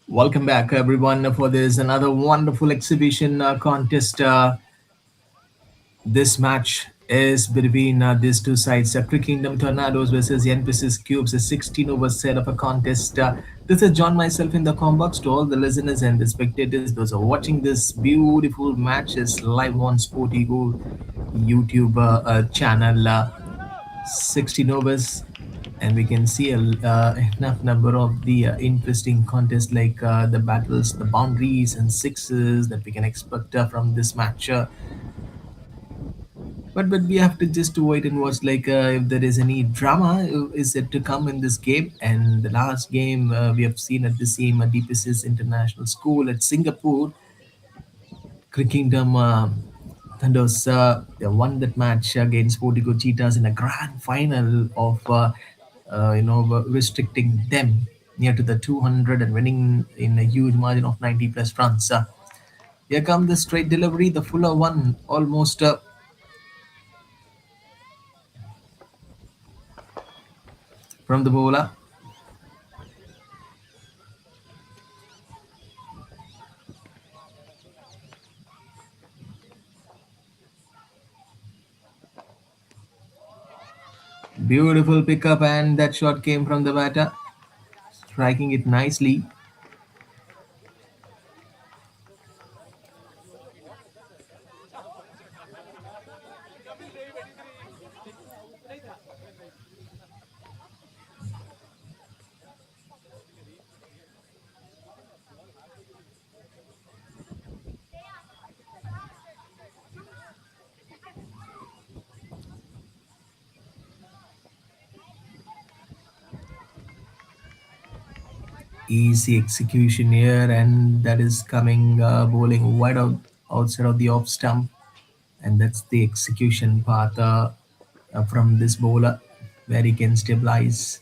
Welcome back, everyone, for this another wonderful exhibition contest. This match is between these two sides, CricKingdom Tornadoes versus NPSIS Cubes, a 16 over set of a contest. This is John myself in the combox. To all the listeners and the spectators, those are watching this beautiful matches live on SportyGo YouTube channel. 16 overs, and we can see enough number of the interesting contests like the battles, the boundaries, and sixes that we can expect from this match. But we have to just wait and watch like if there is any drama is it to come in this game. And the last game we have seen at the same DPS International School at Singapore, CricKingdom Thunders they won that match against SportyGo Cheetahs in a grand final of restricting them near to the 200 and winning in a huge margin of 90 plus runs. Here come the straight delivery, the fuller one almost from the bowler. Beautiful pickup, and that shot came from the batter, striking it nicely. Easy execution here, and that is coming bowling wide out outside of the off stump, and that's the execution path from this bowler where he can stabilize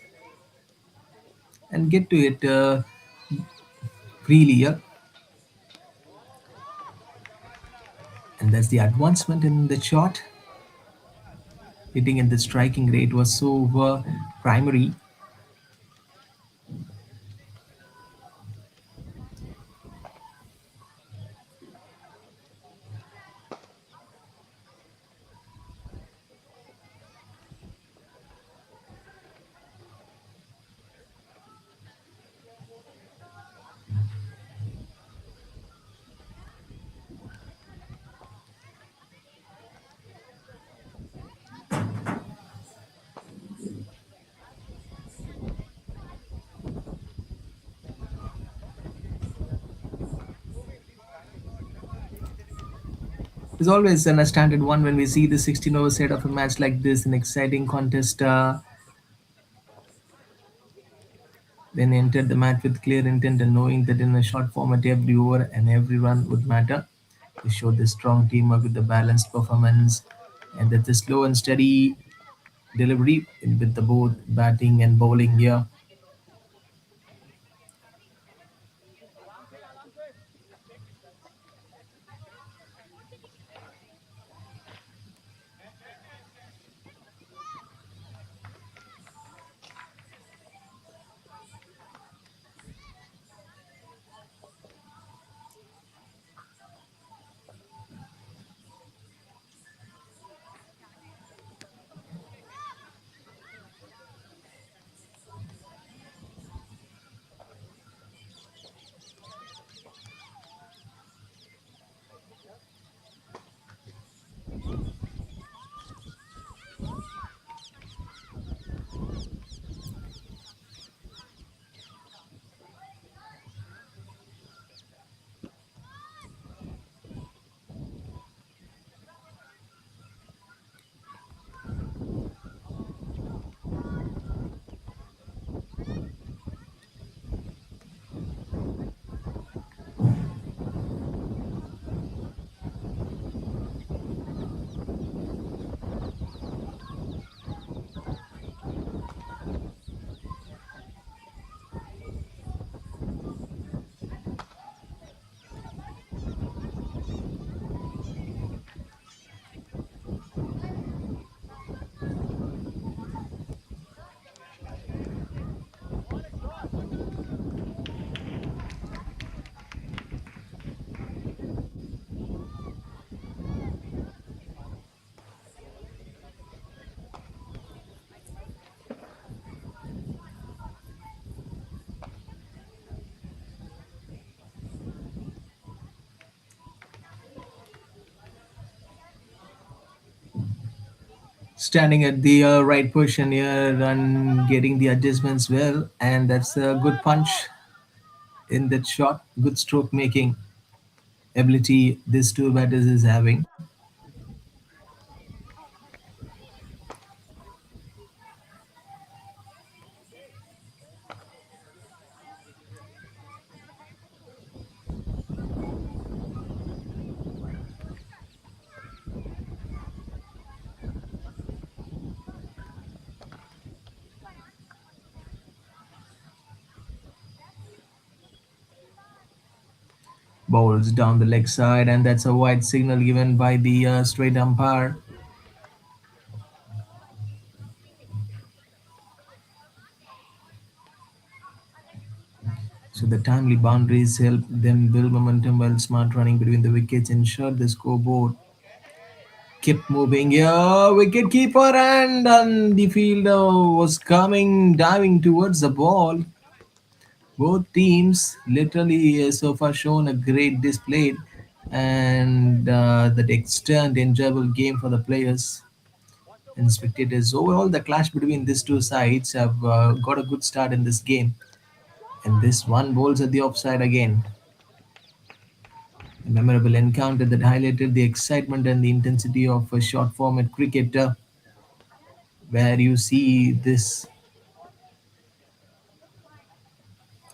and get to it. freely here, and that's the advancement in the shot. Hitting and the striking rate was so primary. There's always an a standard one when we see the 16 over set of a match like this, an exciting contest. Then entered the match with clear intent and knowing that in a short format every over and every run would matter. They showed the strong teamwork with the balanced performance and that the slow and steady delivery with the both batting and bowling here. Standing at the right position here and getting the adjustments well, and that's a good punch in that shot. Good stroke making ability this two batters is having. Bowls down the leg side, and that's a wide signal given by the straight umpire. So the timely boundaries help them build momentum while smart running between the wickets ensured the scoreboard kept moving. Yeah, wicket keeper and the fielder was coming diving towards the ball. Both teams literally so far shown a great display and that extend enjoyable game for the players and spectators. Overall, the clash between these two sides have got a good start in this game. And this one bowls at the offside again. A memorable encounter that highlighted the excitement and the intensity of a short format cricket, where you see this.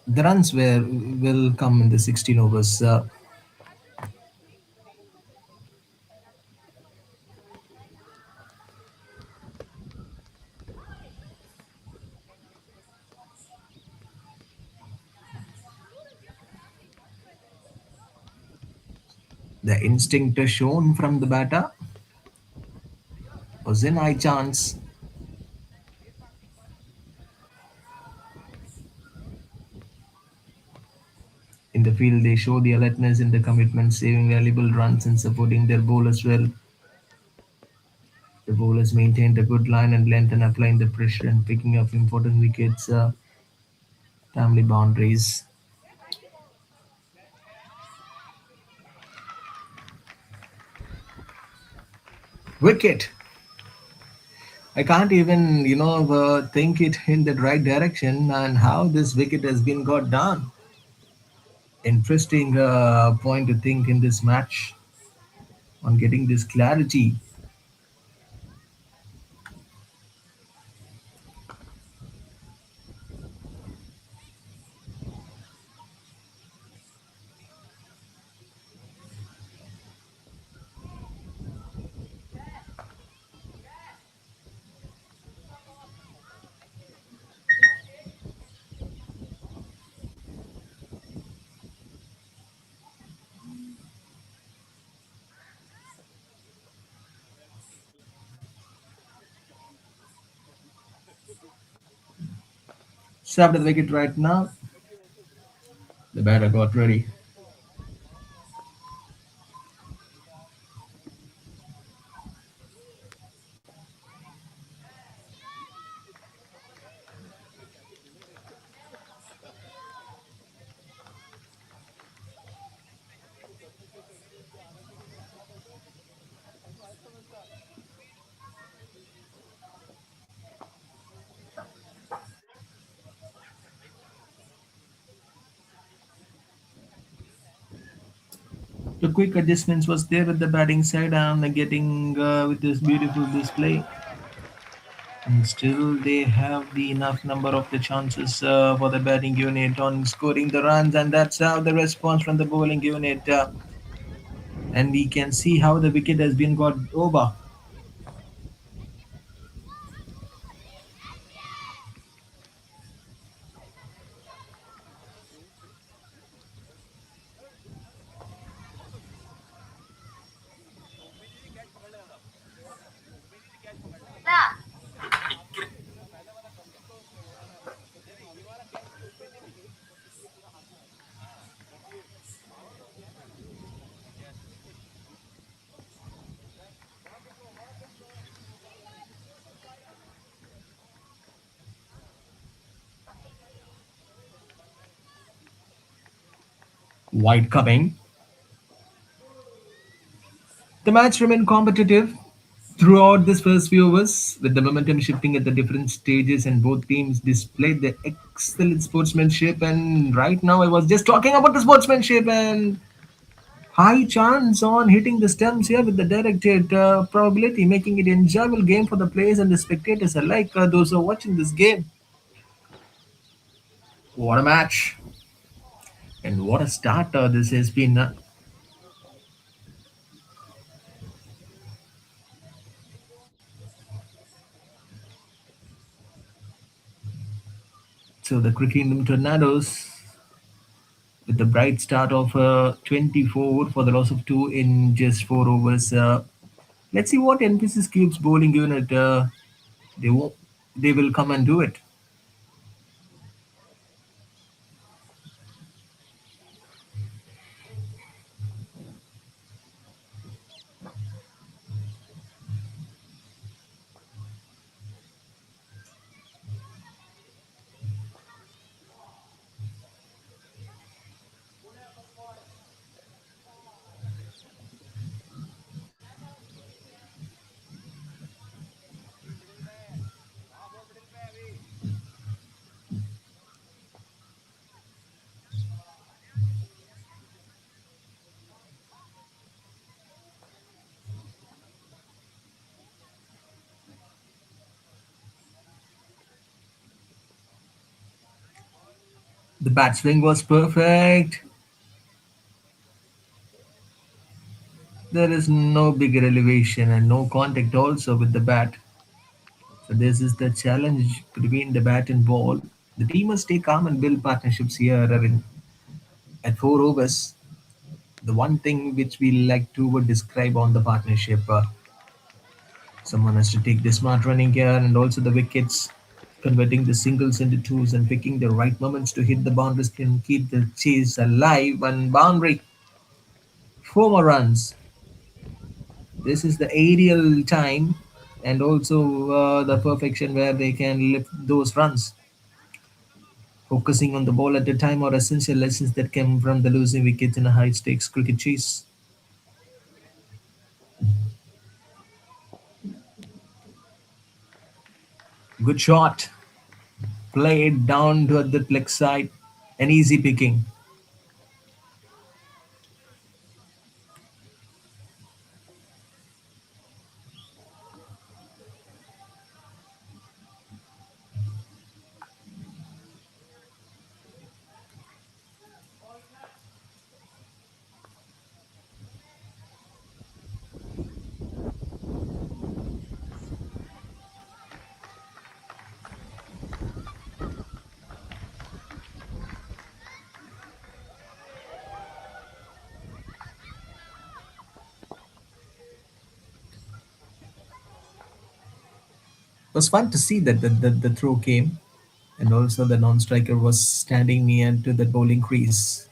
The runs will come in the 16 overs. The instinct shown from the batter was an high chance. In the field, they show the alertness in the commitment, saving valuable runs and supporting their bowlers well. The bowlers maintained a good line and length and applying the pressure and picking up important wickets, family boundaries. Wicket! I can't even, think it in the right direction and how this wicket has been got done. Interesting point to think in this match on getting this clarity. So after the wicket right now, the batter got ready. The quick adjustments was there with the batting side and getting with this beautiful display. And still, they have the enough number of the chances for the batting unit on scoring the runs, and that's how the response from the bowling unit. And we can see how the wicket has been got over. White coming. The match remained competitive throughout this first few overs, with the momentum shifting at the different stages, and both teams displayed their excellent sportsmanship. And right now, I was just talking about the sportsmanship and high chance on hitting the stumps here with the direct hit probability, making it enjoyable game for the players and the spectators alike. Those who are watching this game. What a match! And what a start this has been. So the CricKingdom Tornadoes with the bright start of 24 for the loss of 2 in just 4 overs. Let's see what NPSIS Cube's bowling unit they won't, they will come and do it. The bat swing was perfect. There is no bigger elevation and no contact also with the bat. So this is the challenge between the bat and ball. The team must stay calm and build partnerships here, Ravin. At 4 overs, the one thing which we like to would describe on the partnership. Someone has to take the smart running gear and also the wickets, converting the singles into twos and picking the right moments to hit the boundaries can keep the chase alive. One boundary, four more runs. This is the ideal time and also the perfection where they can lift those runs. Focusing on the ball at a time are essential lessons that come from the losing wickets in a high stakes cricket chase. Good shot. Played down to the leg side. An easy picking. It was fun to see that the throw came, and also the non-striker was standing near to the bowling crease.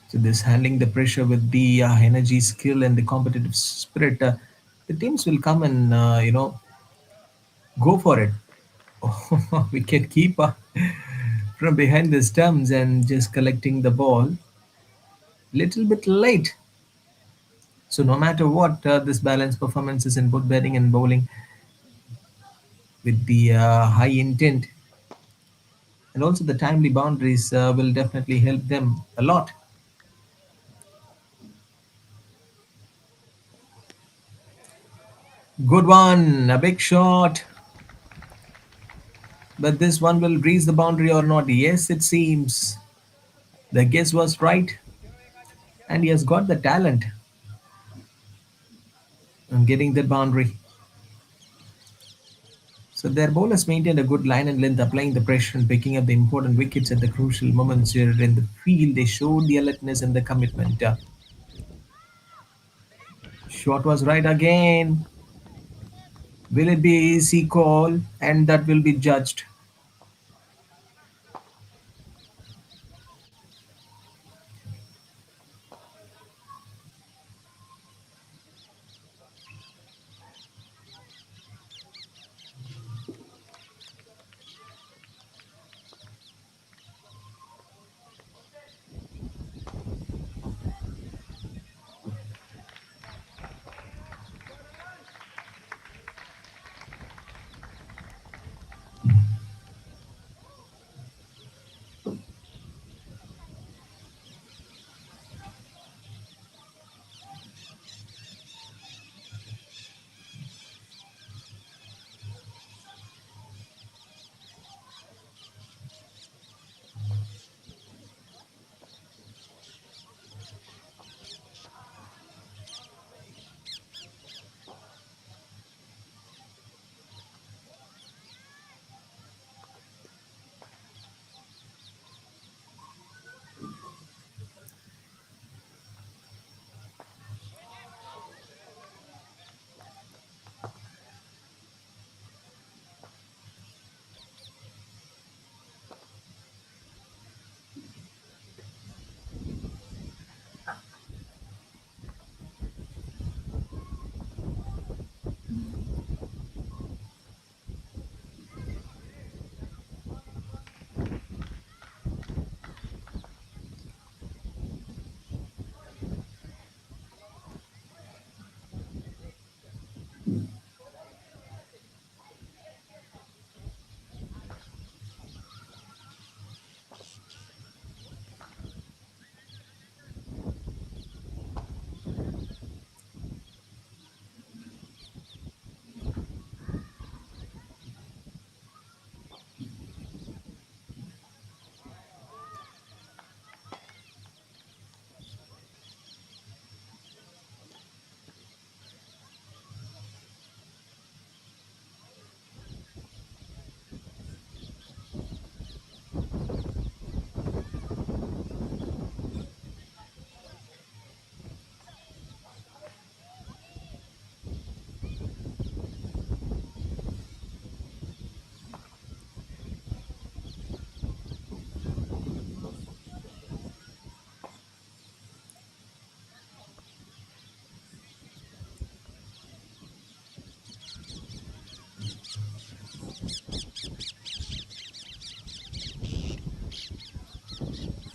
So this handling the pressure with the energy, skill, and the competitive spirit, the teams will come and go for it. Wicket keeper from behind the stumps and just collecting the ball little bit late. So no matter what, this balanced performances in both batting and bowling with the high intent and also the timely boundaries will definitely help them a lot. Good one, a big shot, but this one will breeze the boundary or not? Yes, it seems. The guess was right, and he has got the talent on getting that boundary. So their bowlers maintained a good line and length, applying the pressure and picking up the important wickets at the crucial moments here in the field. They showed the alertness and the commitment. Shot was right again. Will it be easy call? And that will be judged.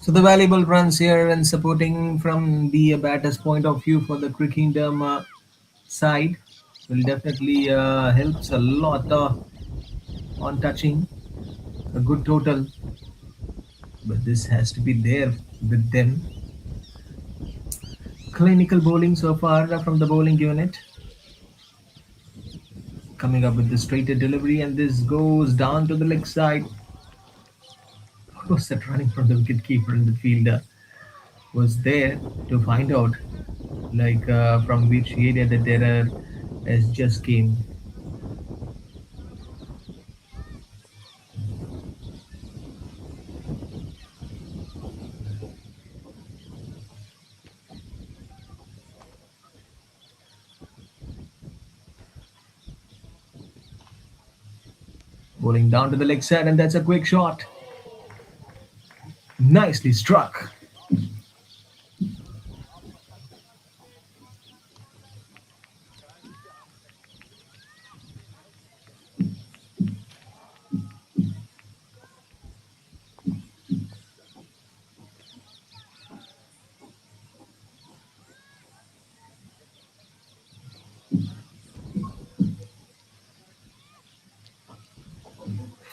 So the valuable runs here and supporting from the batter's point of view for the CricKingdom side will definitely helps a lot on touching a good total, but this has to be there with them. Clinical bowling so far from the bowling unit, coming up with the straighter delivery, and this goes down to the leg side. What was that running from the wicket keeper and the fielder was there to find out like from which area the terror has just came. Bowling down to the leg side, and that's a quick shot. Nicely struck.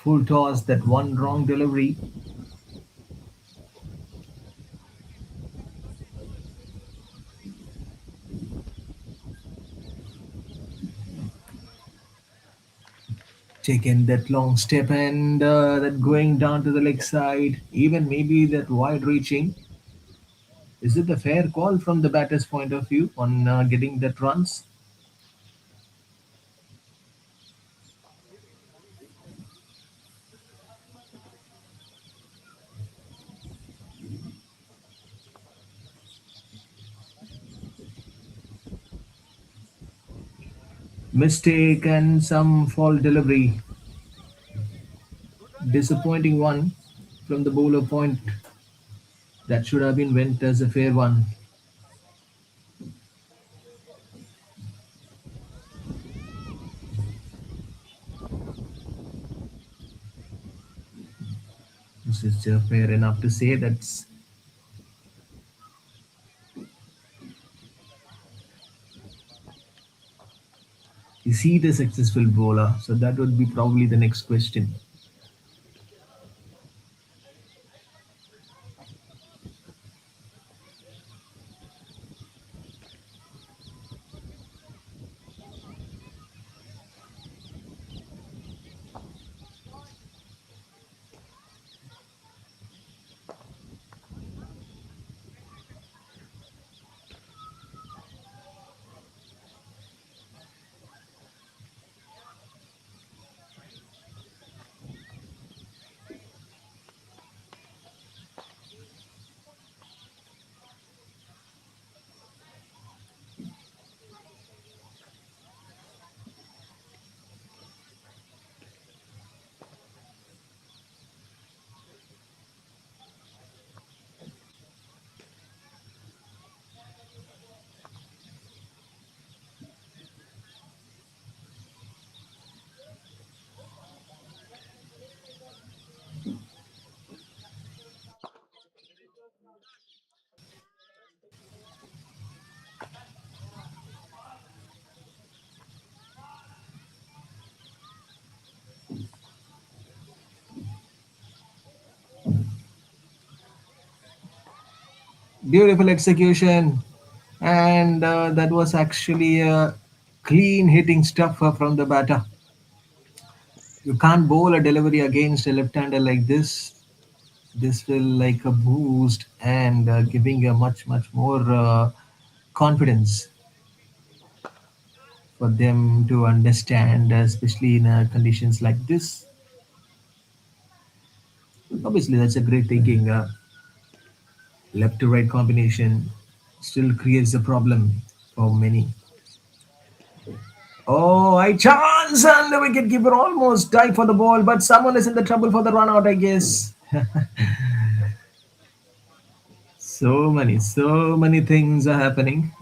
Full toss, that one wrong delivery. Taking that long step and that going down to the leg side, even maybe that wide reaching. Is it a fair call from the batter's point of view on getting that runs? Mistake and some fall delivery. Disappointing one from the bowler point. That should have been went as a fair one. This is fair enough to say that's. Is he the successful bowler? So that would be probably the next question. Beautiful execution, and that was actually a clean hitting stuff from the batter. You can't bowl a delivery against a left-hander like this. This will like a boost and giving a much more confidence for them to understand, especially in conditions like this. Obviously, that's a great thinking. Left to right combination still creates a problem for many. Oh, I chance and the wicketkeeper almost dive for the ball, but someone is in the trouble for the run out, I guess. So many things are happening.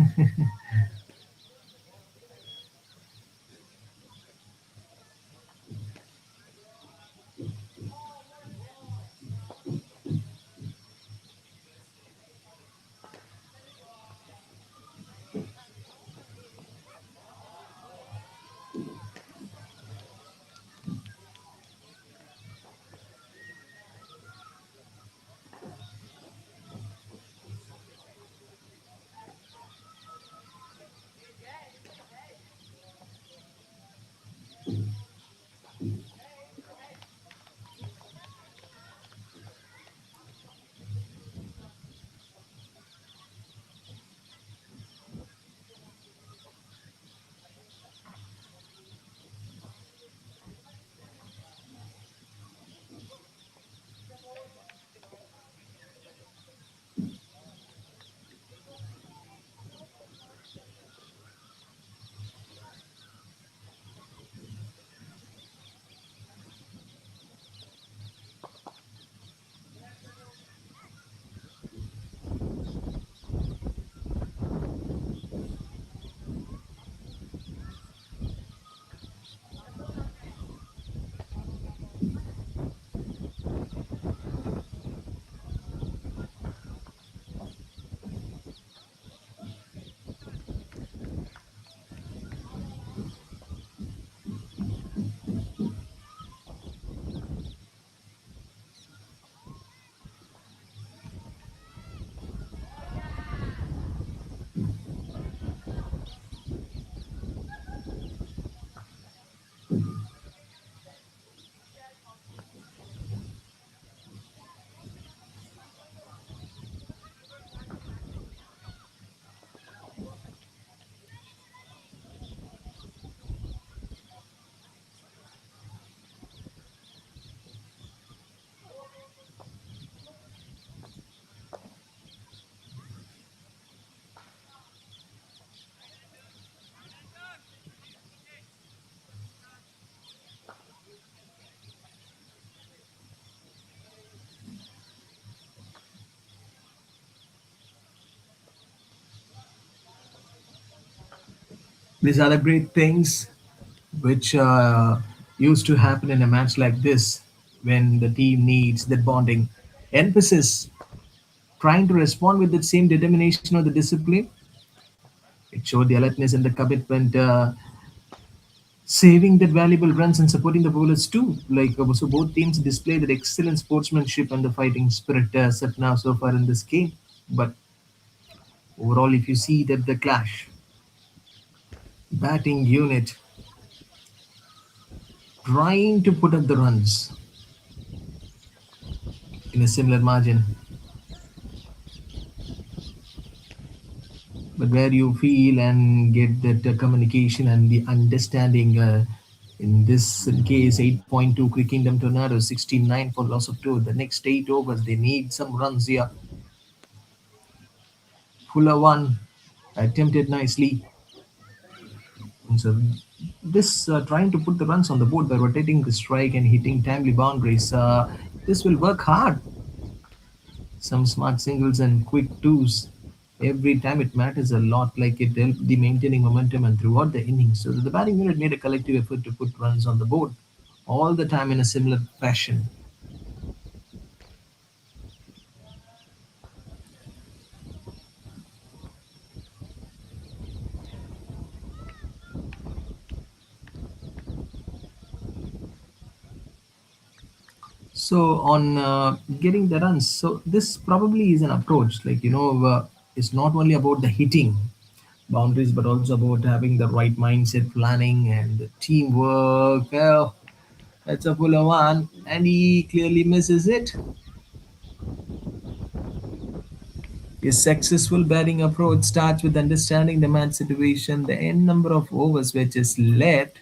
These are the great things which used to happen in a match like this when the team needs that bonding. Emphasis trying to respond with the same determination or the discipline. It showed the alertness and the commitment, saving that valuable runs and supporting the bowlers too. So both teams display that excellent sportsmanship and the fighting spirit set now so far in this game. But overall, if you see that the clash, batting unit trying to put up the runs in a similar margin, but where you feel and get that communication and the understanding. In this case, 8.2 CricKingdom Tornado, 69 for loss of two. The next 8 overs, they need some runs here. Fuller one, attempted nicely. And so this trying to put the runs on the board by rotating the strike and hitting timely boundaries. This will work hard. Some smart singles and quick twos. Every time it matters a lot, like it helped the maintaining momentum and throughout the innings. So the batting unit made a collective effort to put runs on the board all the time in a similar fashion. So on getting the runs, so this probably is an approach. It's not only about the hitting boundaries, but also about having the right mindset, planning, and the teamwork. Well, that's a fuller one, and he clearly misses it. His successful batting approach starts with understanding the match situation, the end number of overs which is left.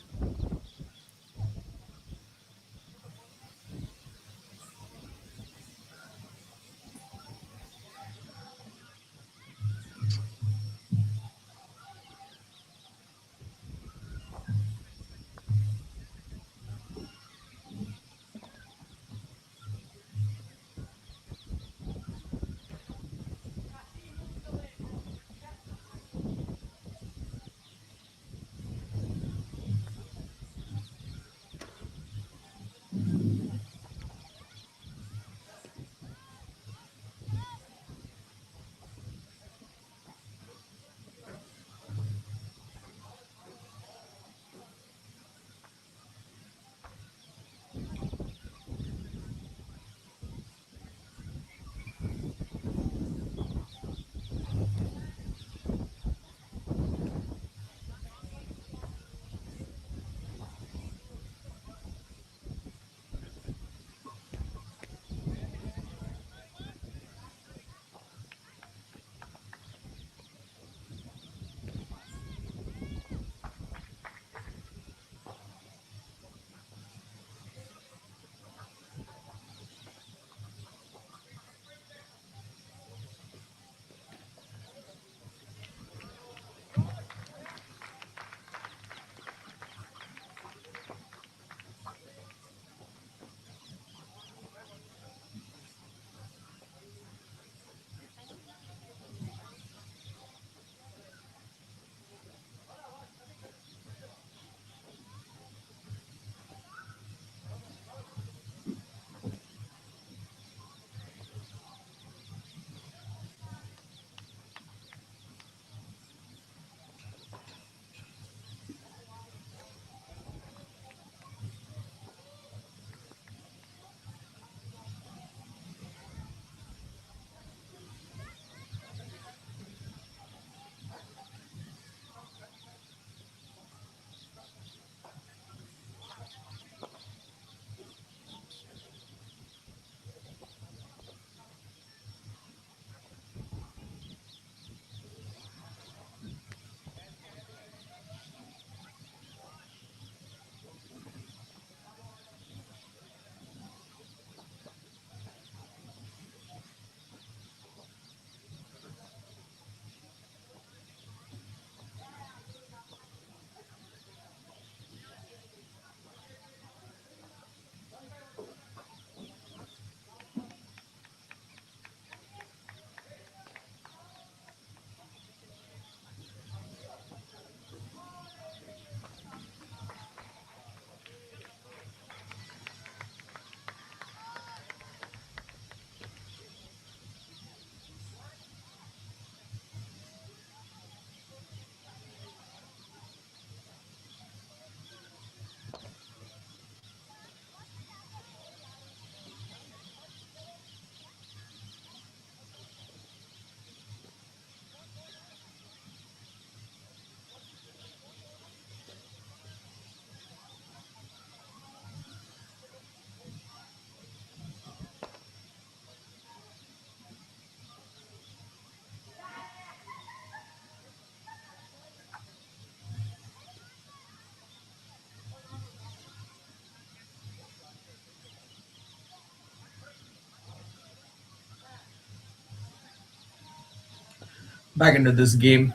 Back into this game,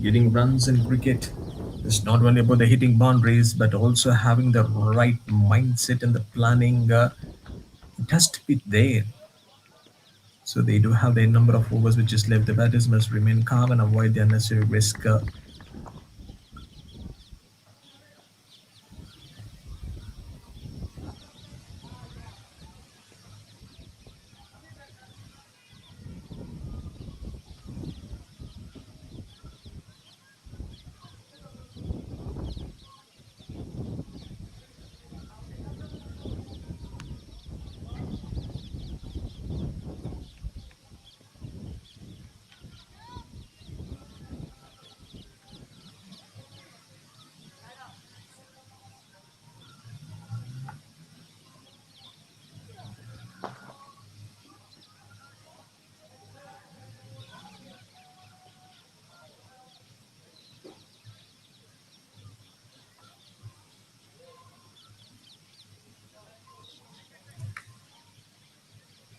getting runs in cricket is not only about the hitting boundaries, but also having the right mindset and the planning. It has to be there. So they do have the number of overs which is left. The batters must remain calm and avoid the unnecessary risk.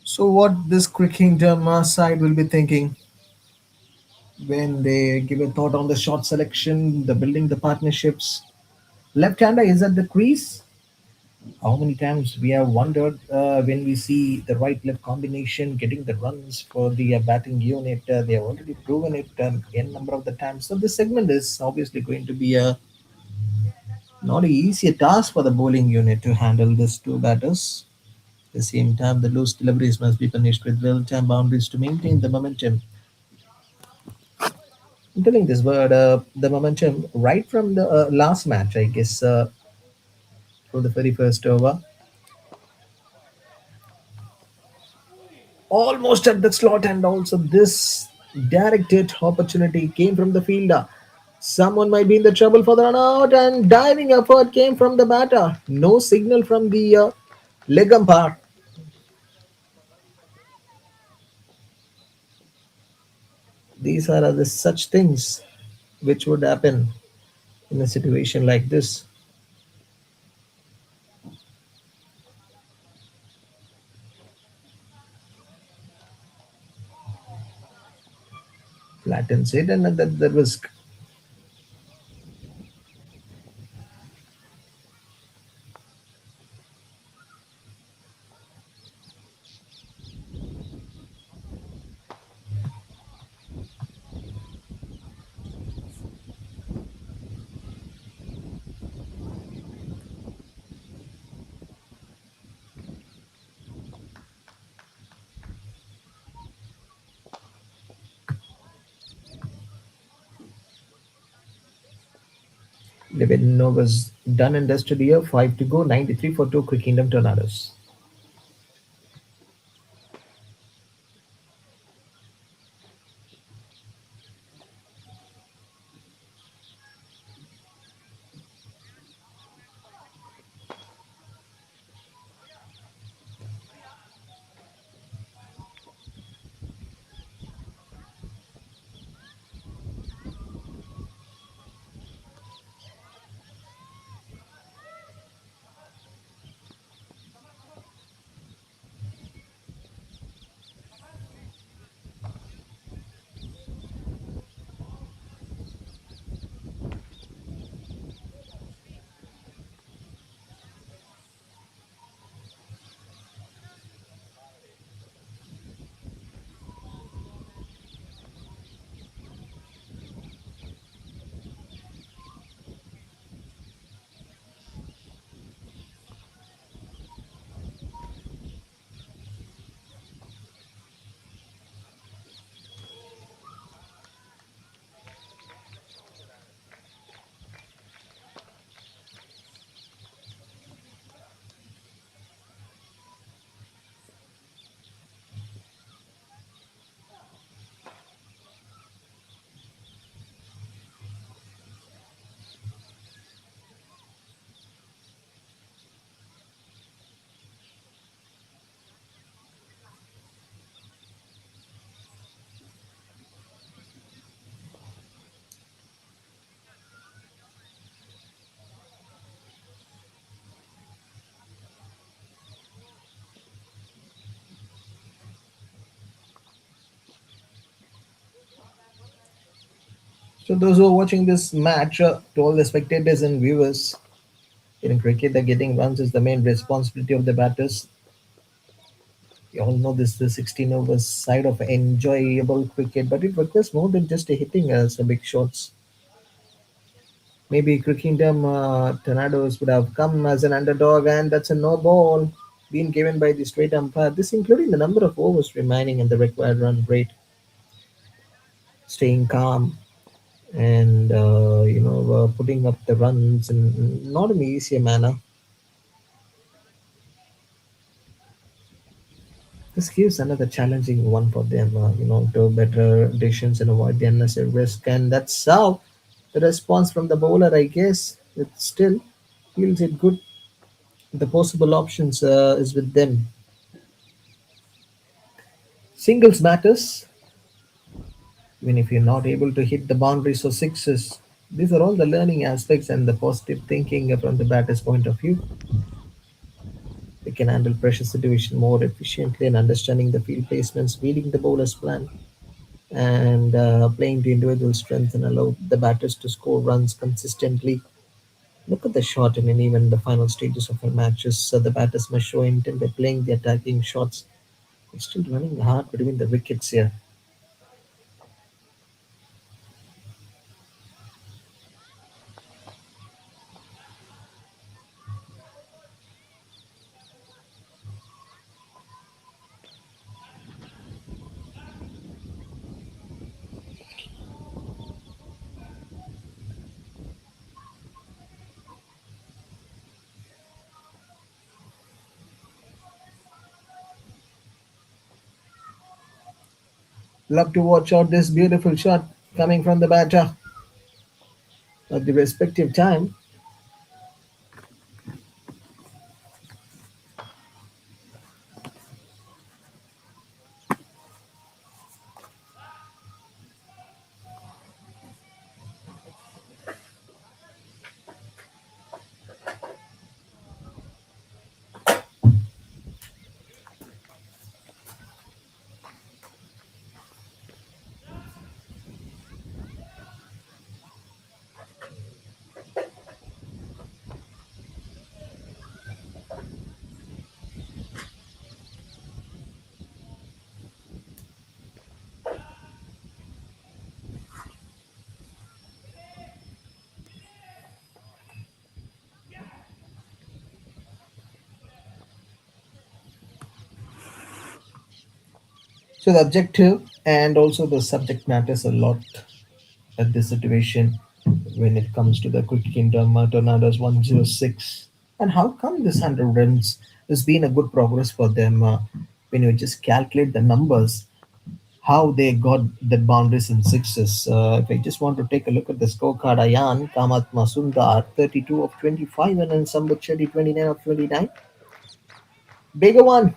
So what this CricKingdom side will be thinking when they give a thought on the shot selection, the building the partnerships. Left-hander is at the crease. How many times we have wondered when we see the right-left combination getting the runs for the batting unit. They have already proven it n number of the times. So this segment is obviously going to be a not an easy task for the bowling unit to handle these two batters. At the same time, the loose deliveries must be punished with well-timed boundaries to maintain the momentum. I'm telling this word, the momentum right from the last match, I guess, from the very first over. Almost at the slot, and also this direct hit opportunity came from the fielder. Someone might be in the trouble for the run out, and diving effort came from the batter. No signal from the leg umpire. These are the such things which would happen in a situation like this. Flattens it, and the risk. Levin was done and dusted here. 5 to go. 93 for 2 Quick Kingdom Tornadoes. So those who are watching this match, to all the spectators and viewers, in cricket, the getting runs is the main responsibility of the batters. You all know this the 16 overs side of enjoyable cricket, but it requires more than just a hitting some big shots. Maybe CricKingdom Tornadoes would have come as an underdog, and that's a no ball being given by the straight umpire. This including the number of overs remaining and the required run rate, staying calm and putting up the runs in not an easier manner. This gives another challenging one for them, to better decisions and avoid the unnecessary risk. And that's how the response from the bowler, I guess, it still feels it good. The possible options is with them. Singles matters, even if you're not able to hit the boundaries or sixes. These are all the learning aspects and the positive thinking from the batter's point of view. They can handle pressure situation more efficiently and understanding the field placements, reading the bowler's plan, and playing to individual strength and allow the batters to score runs consistently. Look at the shot, and in even the final stages of our matches, the batters must show intent by playing the attacking shots. It's still running hard between the wickets here. Love to watch out this beautiful shot coming from the batter at the respective time. So the objective and also the subject matters a lot at this situation when it comes to the Quick Kingdom Tornadoes 106. And how come this 100 runs has been a good progress for them when you just calculate the numbers, how they got the boundaries in sixes. If I just want to take a look at the scorecard, Ayan, Kamat Masundar, 32 of 25, and then Sambuchedi, 29 of 29. Bigger one.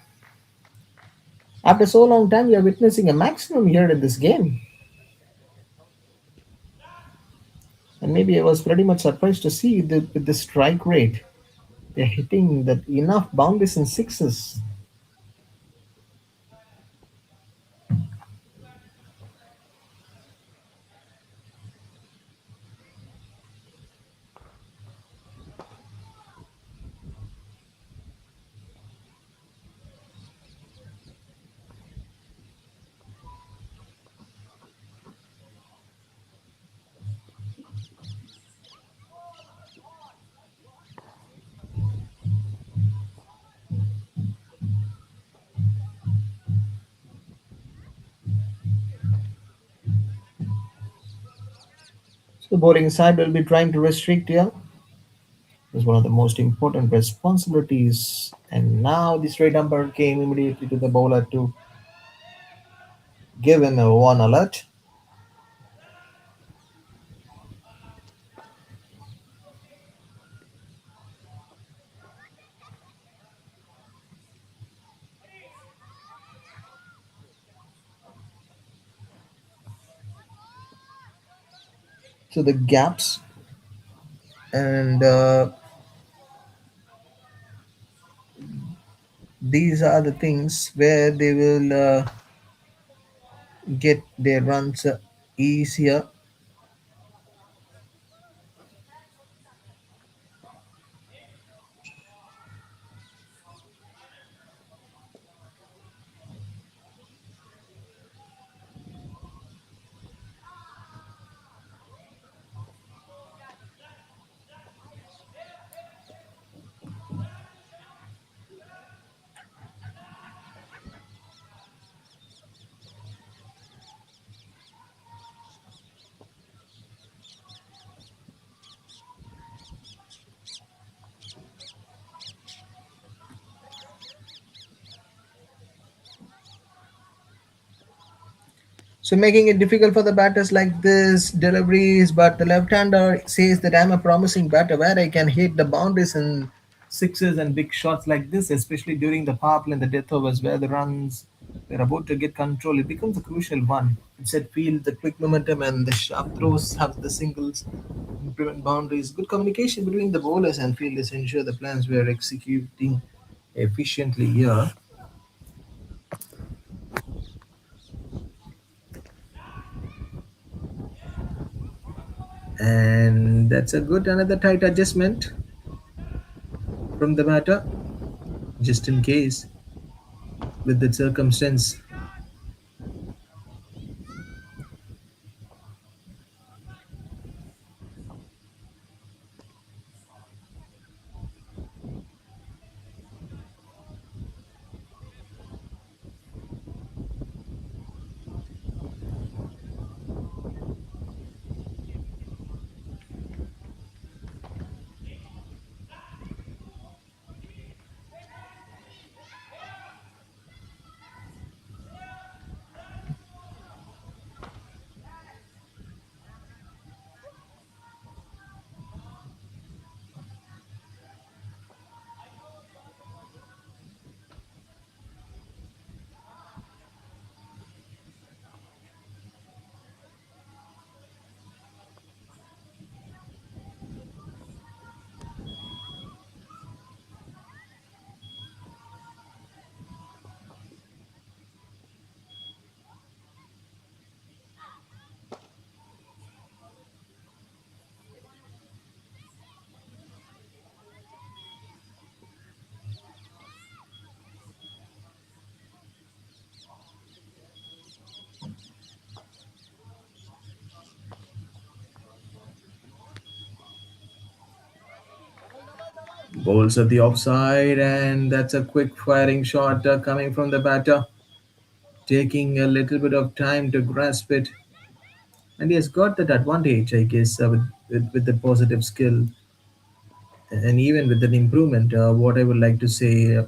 After so long time, we are witnessing a maximum here in this game. And maybe I was pretty much surprised to see with the strike rate. They're hitting that enough boundaries in sixes. So the bowling side will be trying to restrict here. It's one of the most important responsibilities. And now the straight umpire came immediately to the bowler to give him a one alert. So the gaps and these are the things where they will get their runs easier. So making it difficult for the batters like this deliveries, but the left-hander says that I'm a promising batter where I can hit the boundaries and sixes and big shots like this, especially during the power play and the death overs where the runs were about to get control. It becomes a crucial one. Instead, field the quick momentum and the sharp throws have the singles prevent boundaries. Good communication between the bowlers and fielders ensure the plans were executing efficiently here. And that's a good another tight adjustment from the batter, just in case with the circumstance. Bowls at the offside, and that's a quick firing shot coming from the batter, taking a little bit of time to grasp it. And he has got that advantage, I guess, with the positive skill and even with an improvement. What I would like to say,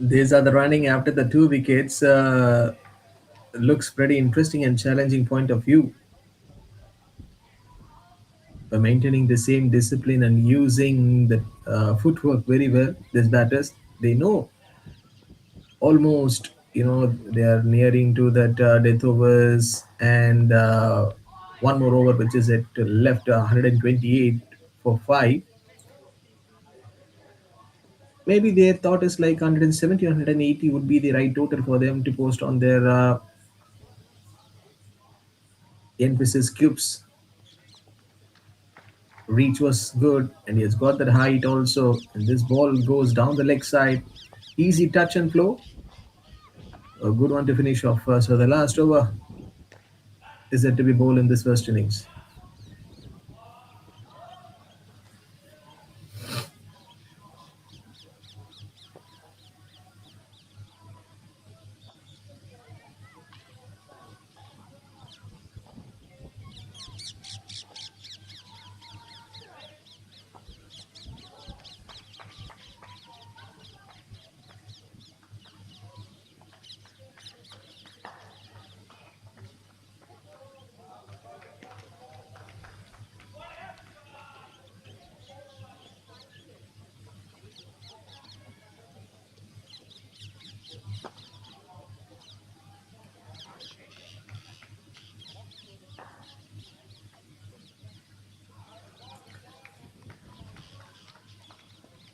These are the running after the two wickets. Looks pretty interesting and challenging point of view. By maintaining the same discipline and using the footwork very well, these batters, they know almost, they are nearing to that death overs, and one more over which is at left 128 for 5. Maybe their thought is like 170 or 180 would be the right total for them to post on their emphasis cubes. Reach was good, and he has got that height also, and this ball goes down the leg side. Easy touch and flow, a good one to finish off. So the last over is said to be bowled in this first innings.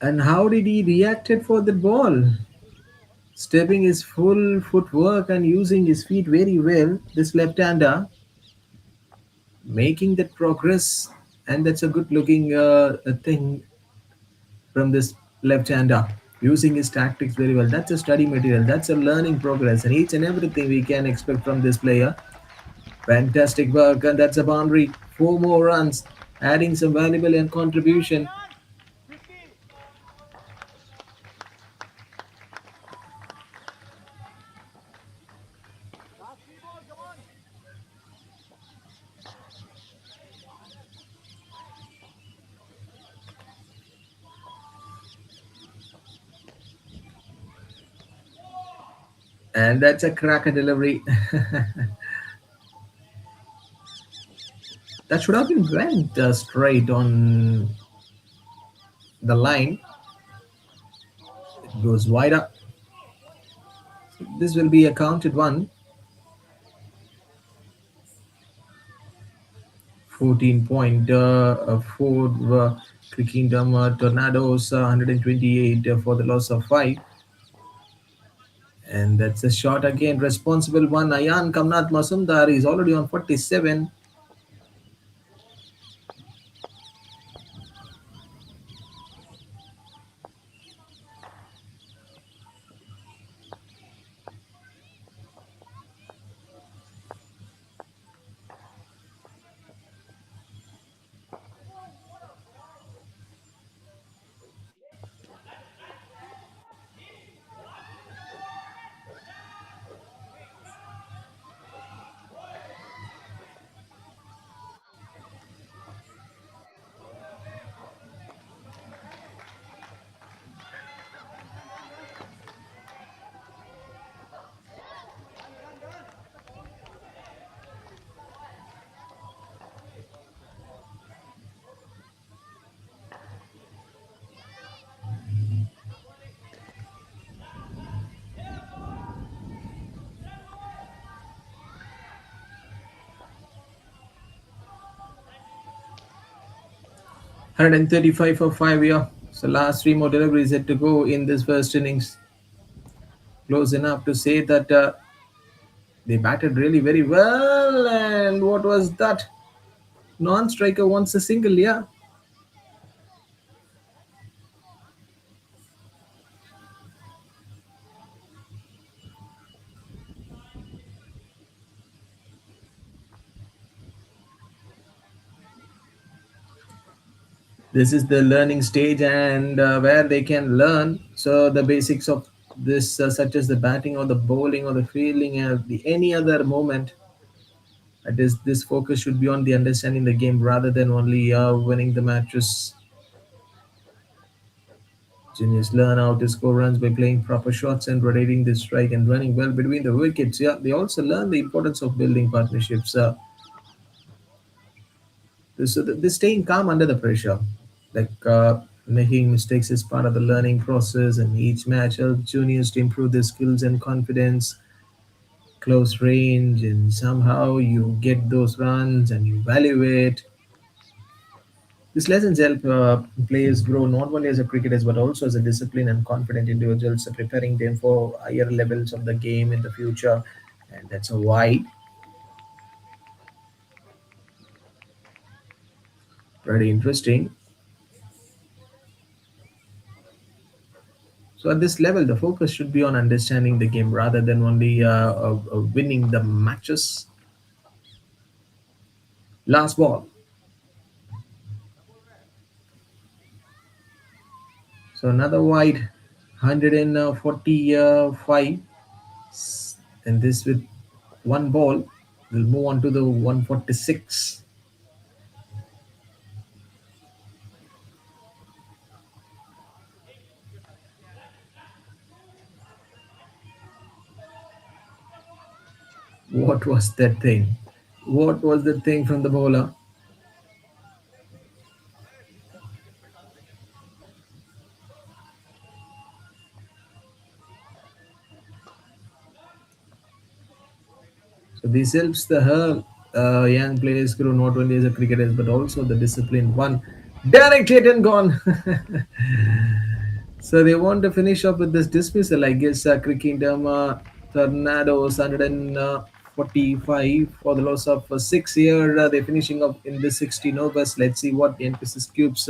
And how did he reacted for the ball? Stepping his full footwork and using his feet very well. This left-hander making that progress, and that's a good-looking thing from this left-hander. Using his tactics very well. That's a study material. That's a learning progress, and each and everything we can expect from this player. Fantastic work, and that's a boundary. 4 more runs, adding some valuable and contribution. And that's a cracker delivery. That should have been went straight on the line. It goes wide up. This will be a counted one. 14 point for CricKingdom Tornadoes, 128 for the loss of 5. And that's a shot again. Responsible one. Ayan Kamnath Masumdar is already on 47. One 135 for 5 here. So last 3 more deliveries had to go in this first innings. Close enough to say that they batted really very well. And what was that? Non-striker wants a single, yeah. This is the learning stage, and where they can learn. So the basics of this, such as the batting or the bowling or the fielding or the any other moment, it is this focus should be on the understanding the game rather than only winning the matches. Juniors learn how to score runs by playing proper shots and rotating the strike and running well between the wickets. Yeah, they also learn the importance of building partnerships. So they're staying calm under the pressure. Making mistakes is part of the learning process, and each match helps juniors to improve their skills and confidence, close range, and somehow you get those runs and you value it. These lessons help players grow not only as a cricketers but also as a disciplined and confident individuals, preparing them for higher levels of the game in the future. And that's why pretty interesting. So at this level, the focus should be on understanding the game rather than only winning the matches. Last ball. So another wide, 145, and this with one ball. We'll move on to the 146. What was that thing? What was the thing from the bowler? So this helps the young players grow not only as a cricketers but also the disciplined one. Derek hit and gone. So they want to finish up with this dismissal. I guess CricKingdom Tornadoes 145 for the loss of 6 here. They're finishing up in the 16 overs. Let's see what the NPSIS Cubes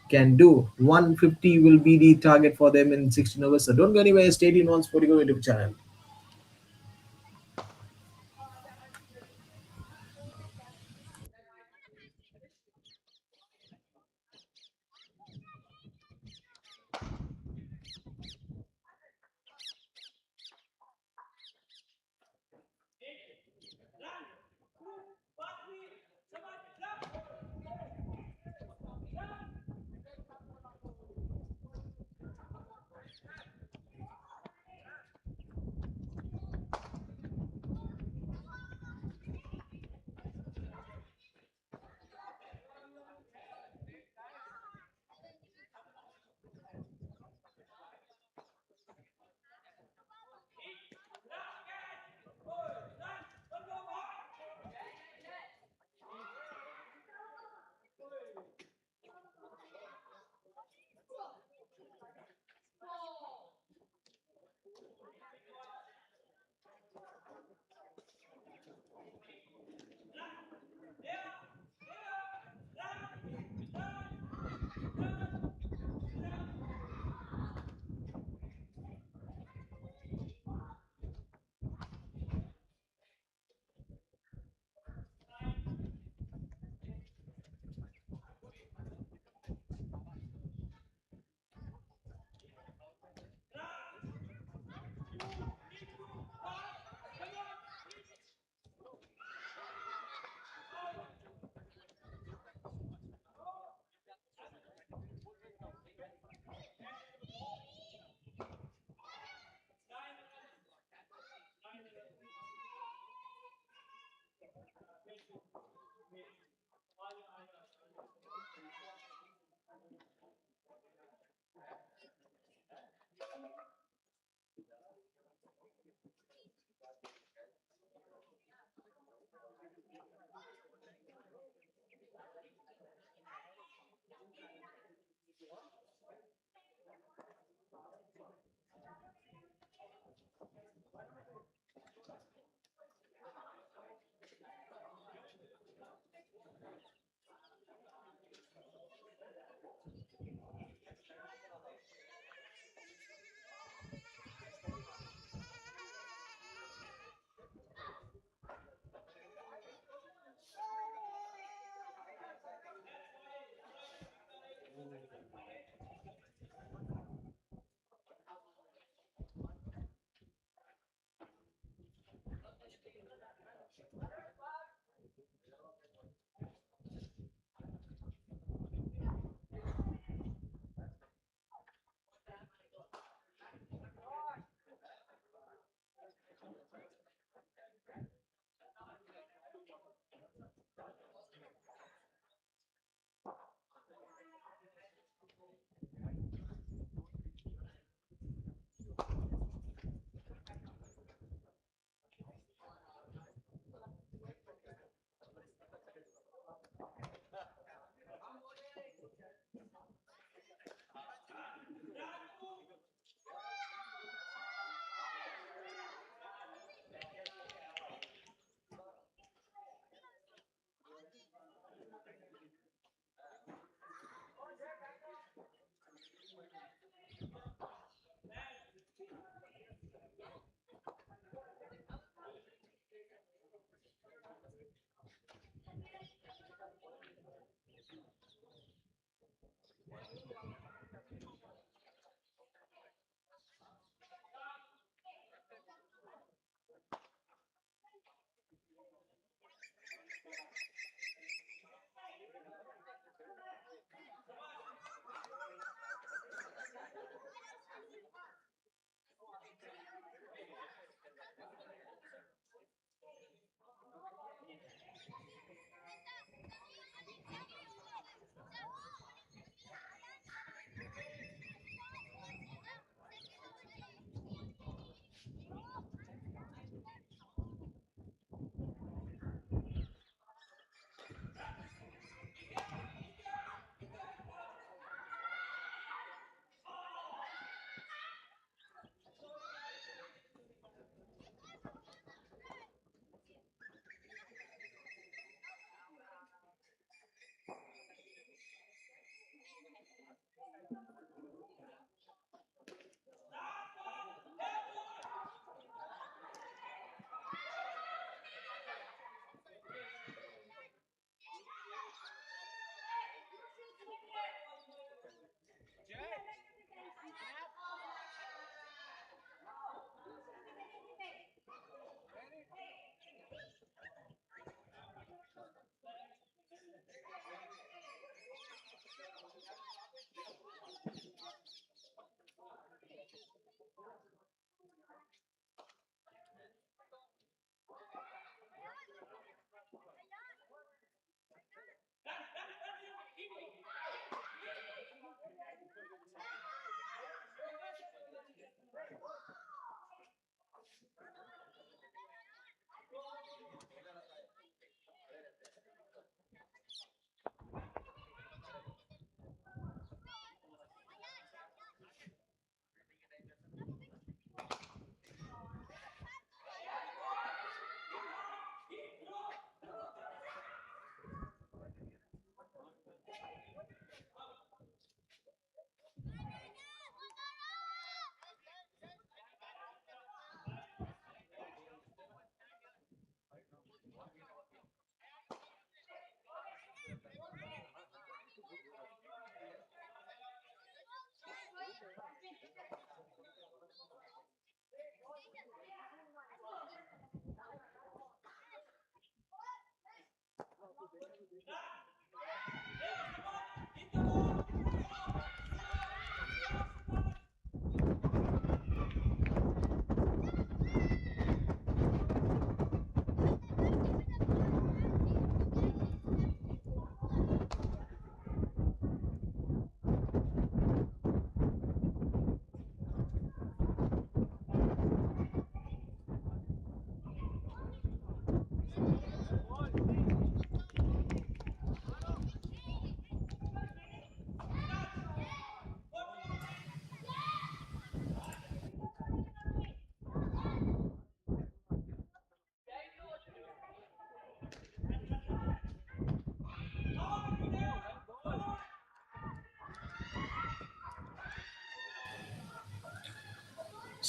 can do. 150 will be the target for them in 16 overs. So don't go anywhere. Stay tuned on SportyGo YouTube channel.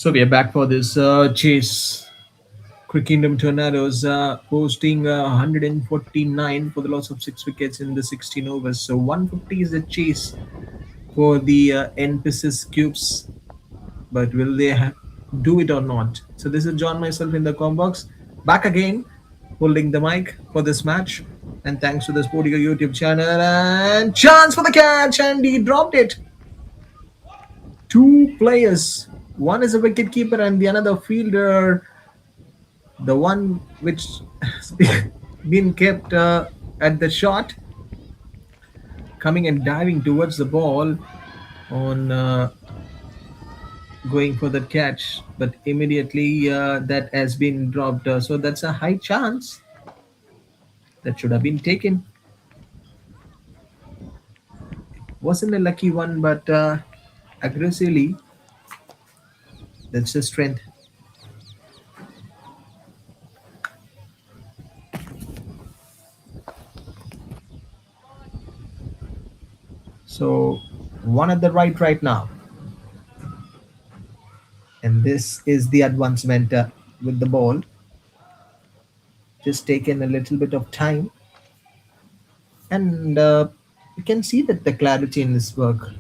So we are back for this chase. CricKingdom Tornadoes posting 149 for the loss of 6 wickets in the 16 overs. So 150 is the chase for the NPSIS cubes, but will they do it or not? So this is John myself in the combox, back again, holding the mic for this match. And thanks to the SportyGo YouTube channel and chance for the catch, and he dropped it. Two players. One is a wicket keeper and the another fielder. The one which has been kept at the shot, coming and diving towards the ball on going for the catch, but immediately that has been dropped. So that's a high chance that should have been taken. Wasn't a lucky one, but aggressively, that's the strength. So one at the right now, and this is the advancement with the ball. Just taken a little bit of time, and you can see that the clarity in this work.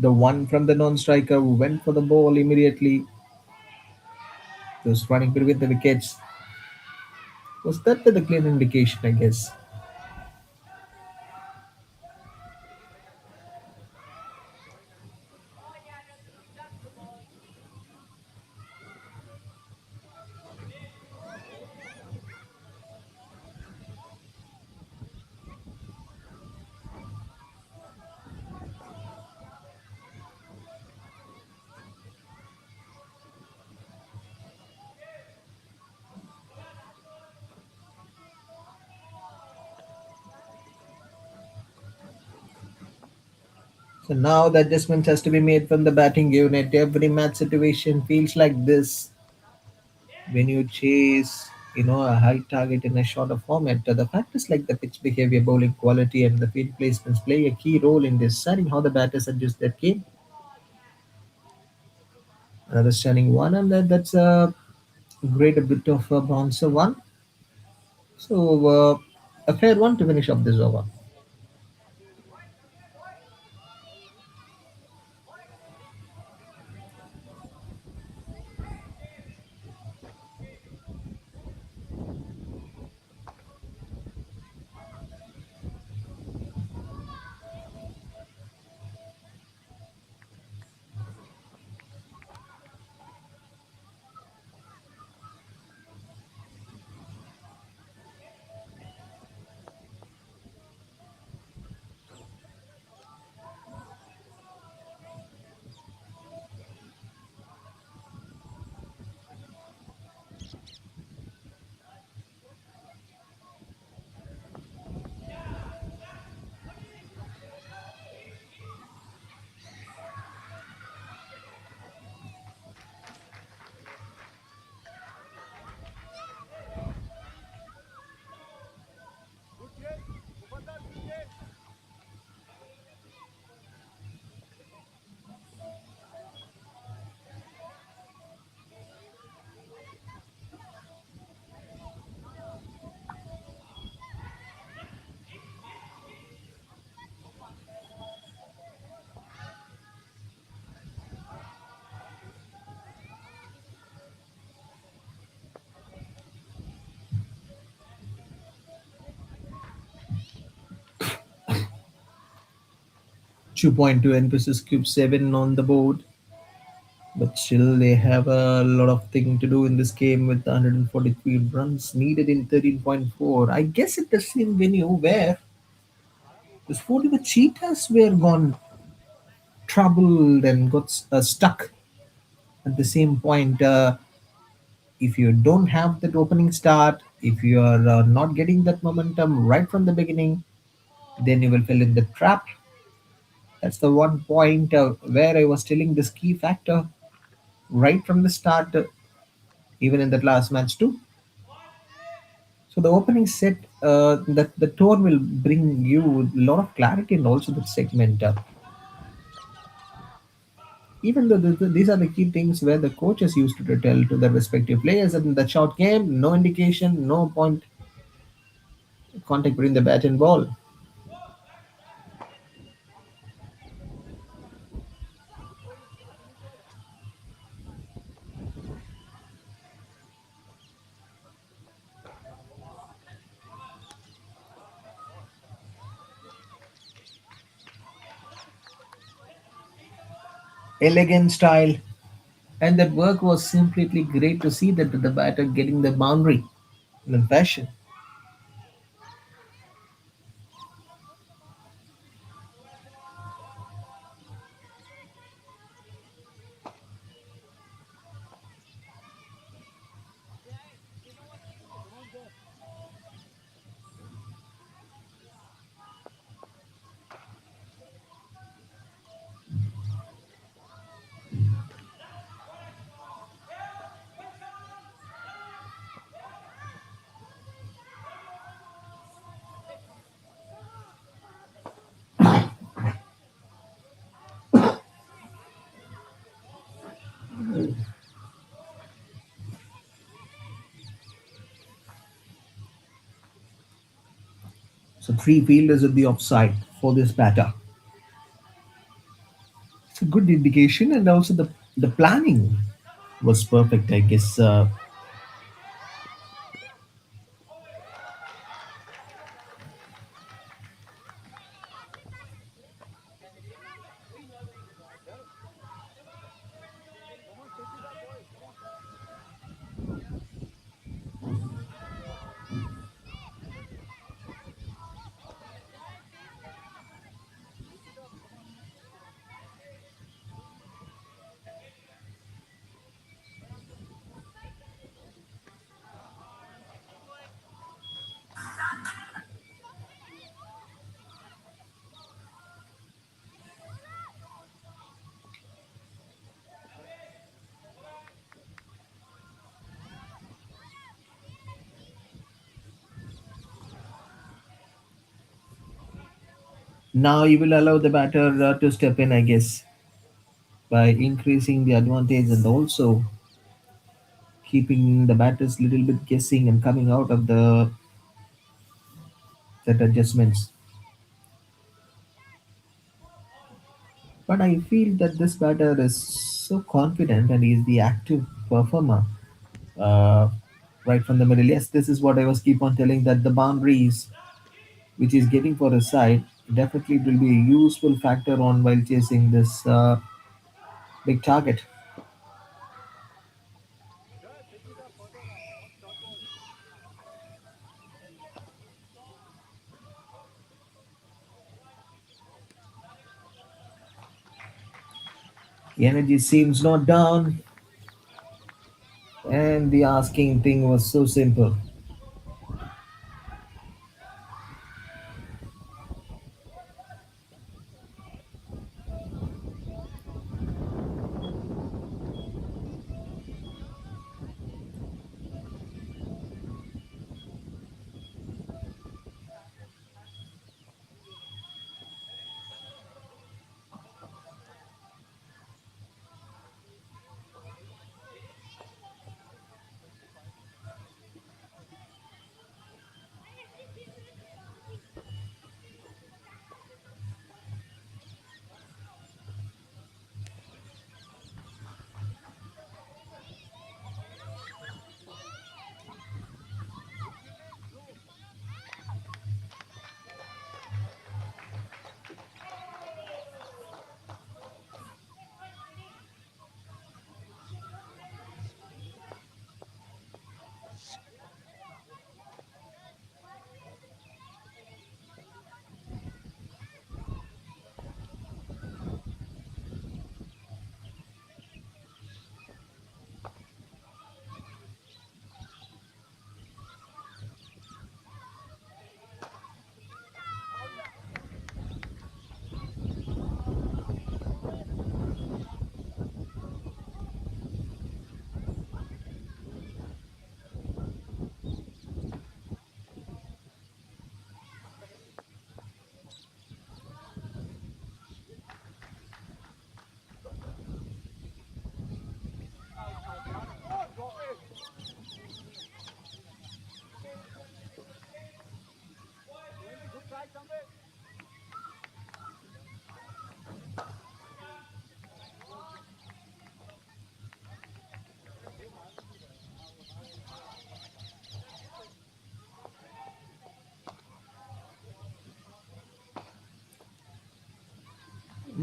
The one from the non-striker who went for the ball immediately, was running between the wickets. Was that the clear indication, I guess? So now the adjustment has to be made from the batting unit. Every match situation feels like this when you chase, a high target in a shorter format. The factors like the pitch behavior, bowling quality, and the field placements play a key role in deciding how the batters adjust their game. Another stunning one, and that's a great a bit of a bouncer one. So a fair one to finish up this over. 2.2 NPSIS Cube 7 on the board, but still they have a lot of thing to do in this game with 143 runs needed in 13.4. I guess it's the same venue where the Sporty the Cheetahs were gone troubled and got stuck at the same point. If you don't have that opening start, if you are not getting that momentum right from the beginning, then you will fall in the trap. That's the one point where I was telling this key factor right from the start, even in that last match too. So the opening set, that the tone will bring you a lot of clarity and also the segment. Even though these are the key things where the coaches used to tell to their respective players in the short game, no indication, no point contact between the bat and ball. Elegant style, and that work was simply great to see that the batter getting the boundary in a fashion. So three fielders at the offside for this batter. It's a good indication, and also the planning was perfect. I guess now you will allow the batter to step in. I guess by increasing the advantage and also keeping the batters little bit guessing and coming out of the that adjustments. But I feel that this batter is so confident and he is the active performer uh, right from the middle. Yes, this is what I was keep on telling that the boundaries which he's getting for his side definitely will be a useful factor on while chasing this big target. The energy seems not down, and the asking thing was so simple.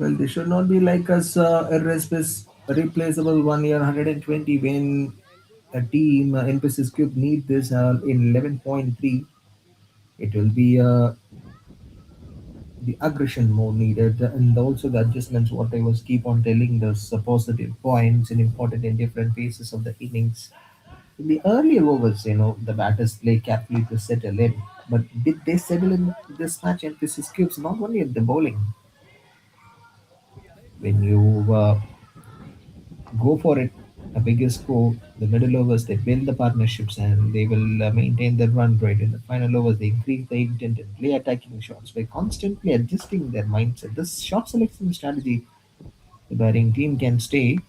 Well, they should not be like us, replaceable 1 year 120 when a team, NPSIS Cube, need this in 11.3. It will be the aggression more needed, and also the adjustments. What I was keep on telling, those positive points and important in different phases of the innings. In the earlier overs, the batters play carefully to settle in. But did they settle in this match? NPSIS Cubes, not only at the bowling. When you go for it, a bigger score. The middle overs, they build the partnerships and they will maintain the run rate. In the final overs, they increase the intent and play attacking shots by constantly adjusting their mindset. This shot selection strategy, the batting team can stay,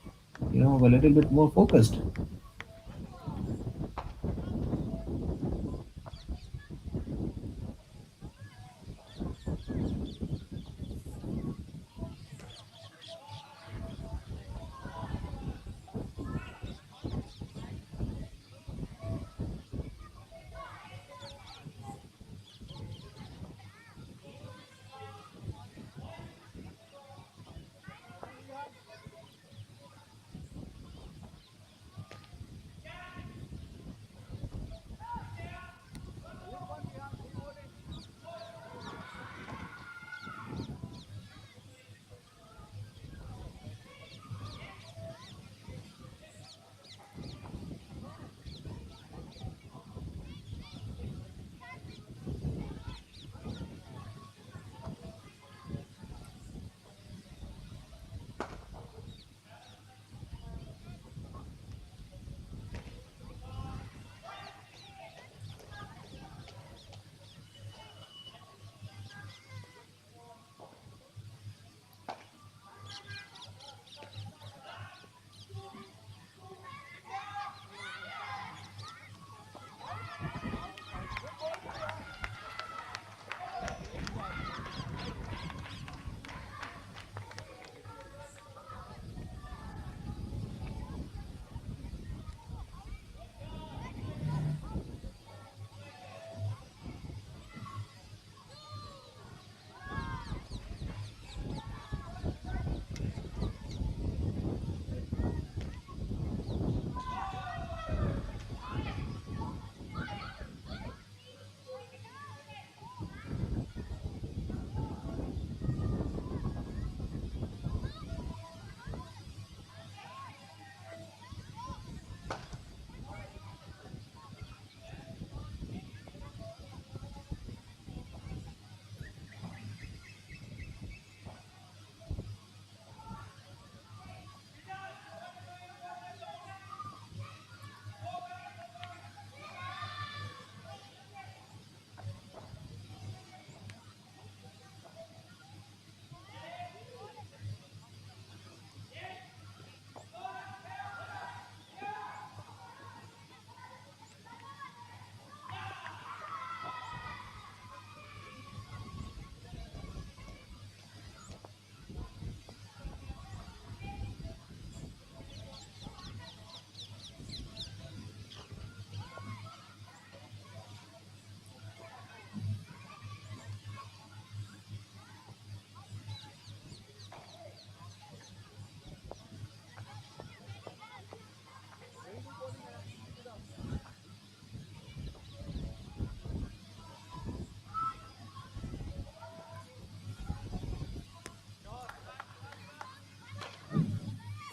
a little bit more focused.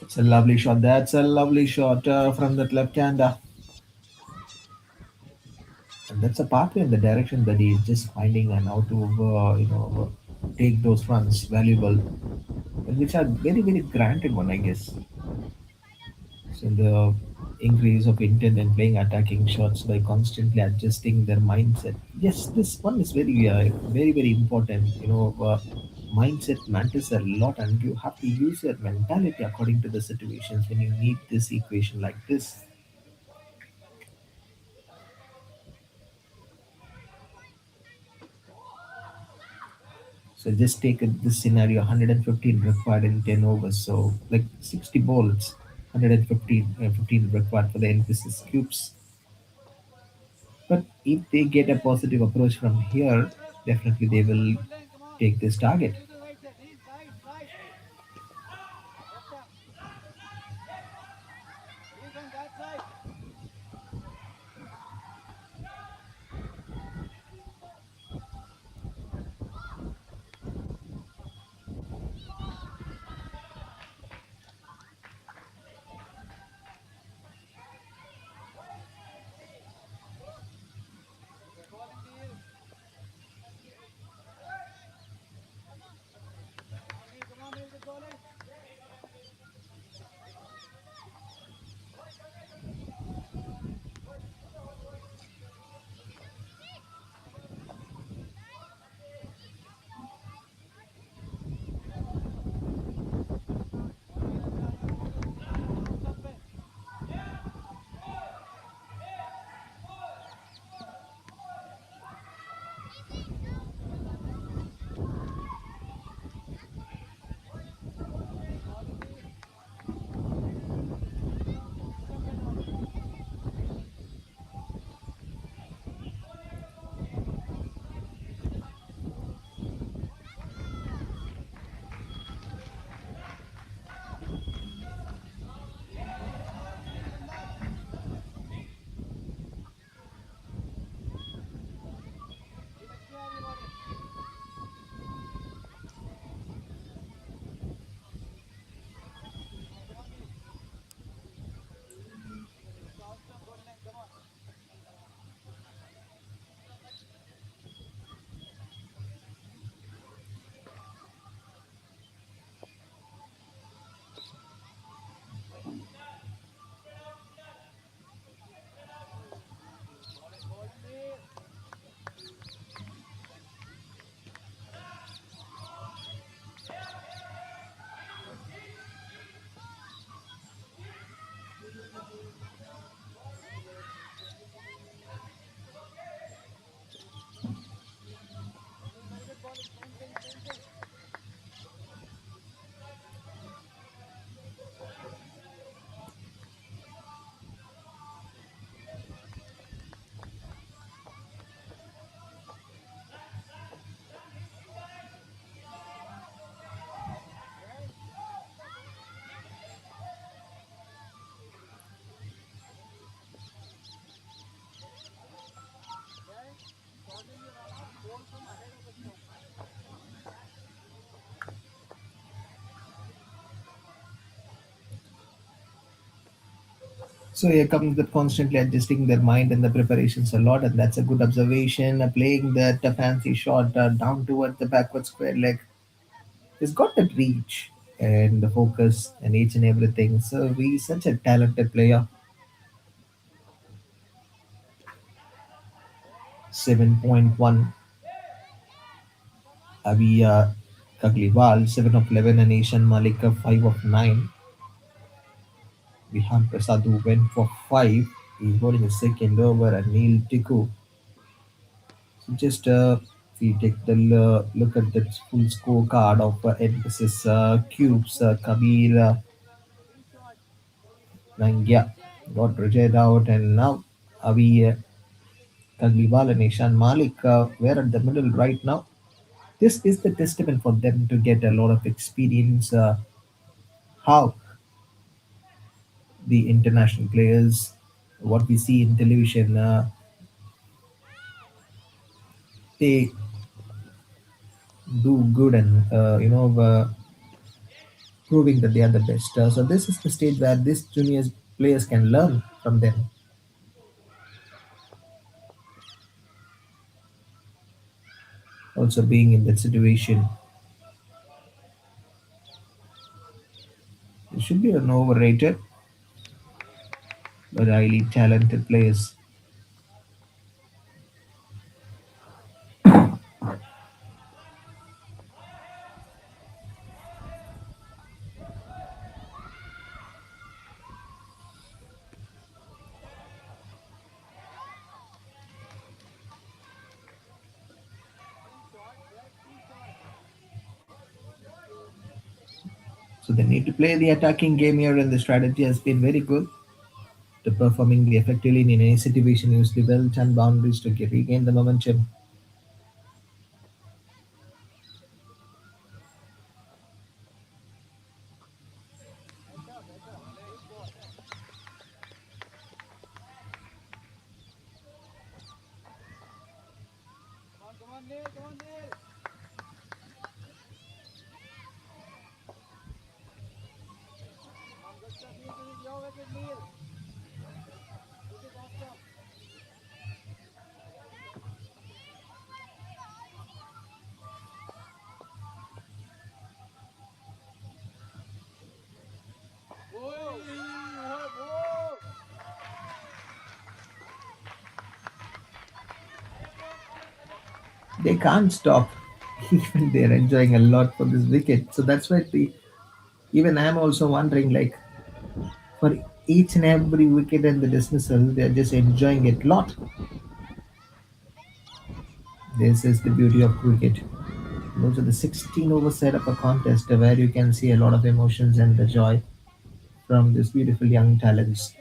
It's a lovely shot. That's a lovely shot from that left hander. And that's a pathway in the direction that he is just finding and how to, take those runs valuable, which are very, very granted one, I guess. So the increase of intent and playing attacking shots by constantly adjusting their mindset. Yes, this one is very, very important. Mindset matters a lot, and you have to use your mentality according to the situations when you need this equation like this. So just take this scenario: 115 required in 10 overs. So like 60 balls, 15 required for the emphasis cubes. But if they get a positive approach from here, definitely they will take this target. So here comes the constantly adjusting their mind and the preparations a lot, and that's a good observation. Playing that fancy shot down towards the backward square leg, he's got that reach and the focus and each and everything. So he's such a talented player. 7.1 Abia Kagliwal, 7 of 11, and Ishan Malik 5 of 9. Vihan Prasad who went for 5. He's bowling a second over, and Neil Tiku. So just if we take the look at the full scorecard of NPSIS Cubes, Kabir Nangya got rejected out, and now Avi Kagliwal and Ishan Malik were at the middle right now. This is the testament for them to get a lot of experience. How the international players, what we see in television, they do good and proving that they are the best. So this is the stage where these juniors players can learn from them. Also being in that situation, they should be an overrated but highly talented players. So they need to play the attacking game here, and the strategy has been very good. To performing the effectively in any situation, use the well-timed boundaries to regain the momentum. They can't stop. Even they're enjoying a lot for this wicket. So that's why the even I'm also wondering like for each and every wicket and the dismissal, they're just enjoying it a lot. This is the beauty of cricket. Those are the 16 over set of a contest where you can see a lot of emotions and the joy from these beautiful young talents.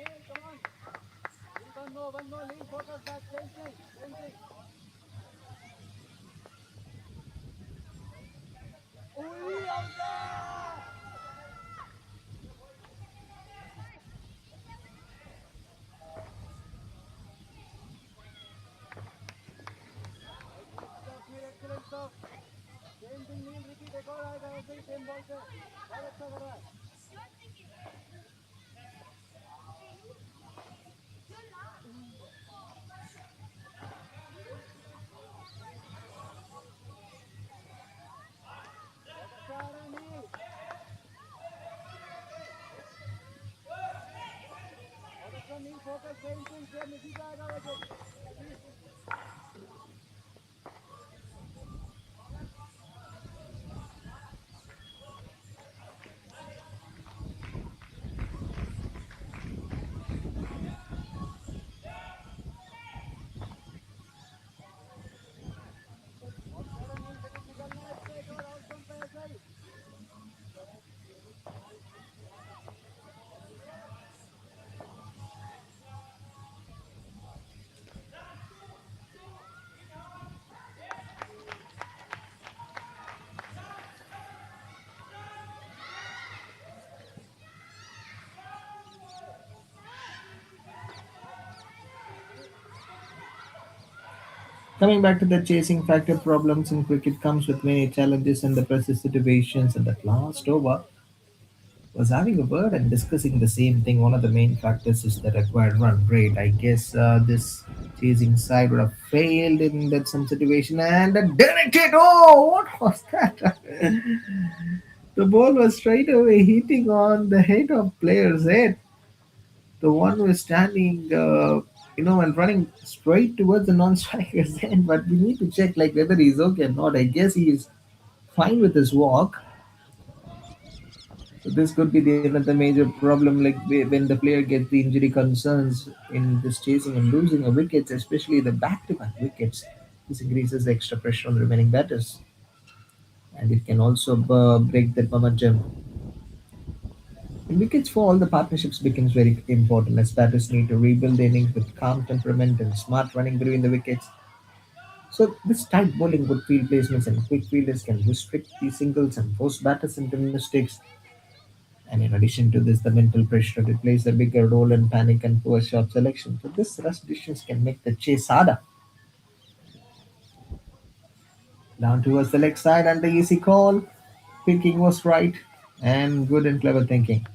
Coming back to the chasing factor, problems in cricket comes with many challenges and the pressure situations. And that last over was having a word and discussing the same thing. One of the main factors is the required run rate. I guess this chasing side would have failed in that some situation and directed. Oh, what was that? The ball was straight away hitting on the head of player's head. The one was standing, and running straight towards the non-striker's head. But we need to check like whether he's okay or not. I guess he is fine with his walk. So this could be the another major problem, like when the player gets the injury concerns in this chasing and losing of wickets, especially the back-to-back wickets. This increases the extra pressure on the remaining batters, and it can also break that momentum. When wickets fall, the partnerships becomes very important as batters need to rebuild the innings with calm temperament and smart running between the wickets. So this tight bowling, good field placements, and quick fielders can restrict the singles and force batters into mistakes. And in addition to this, the mental pressure it plays a bigger role in panic and poor shot selection. So this rush decisions can make the chase harder. Down towards the leg side and the easy call. Thinking was right and good and clever thinking.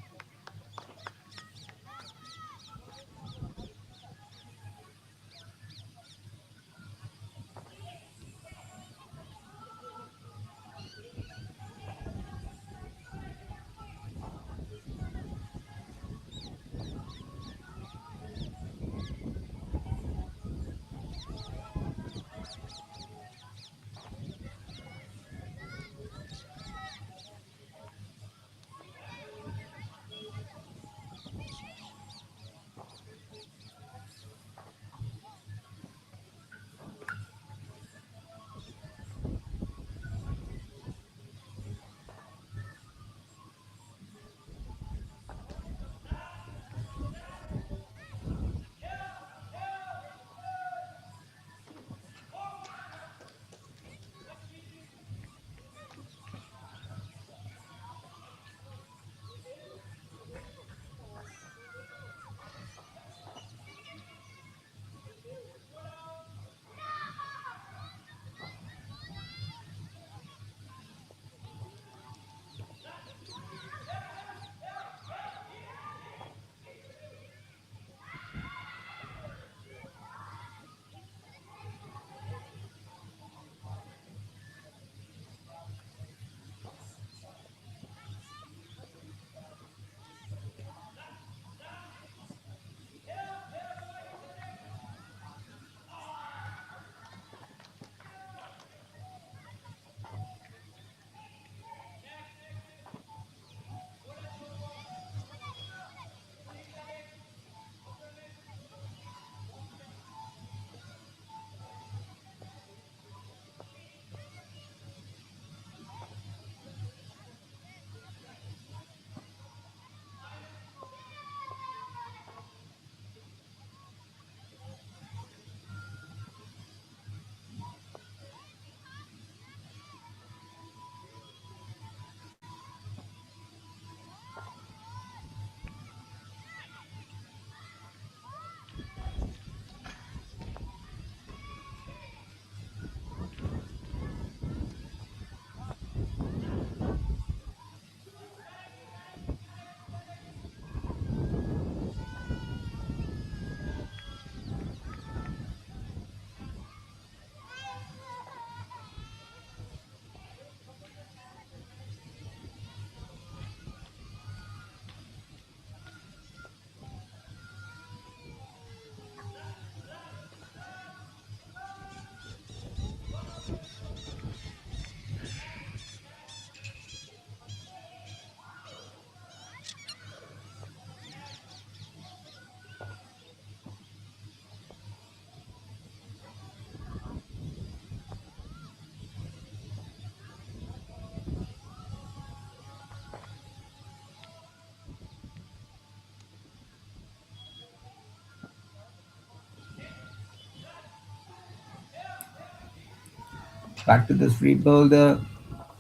Back to this rebuild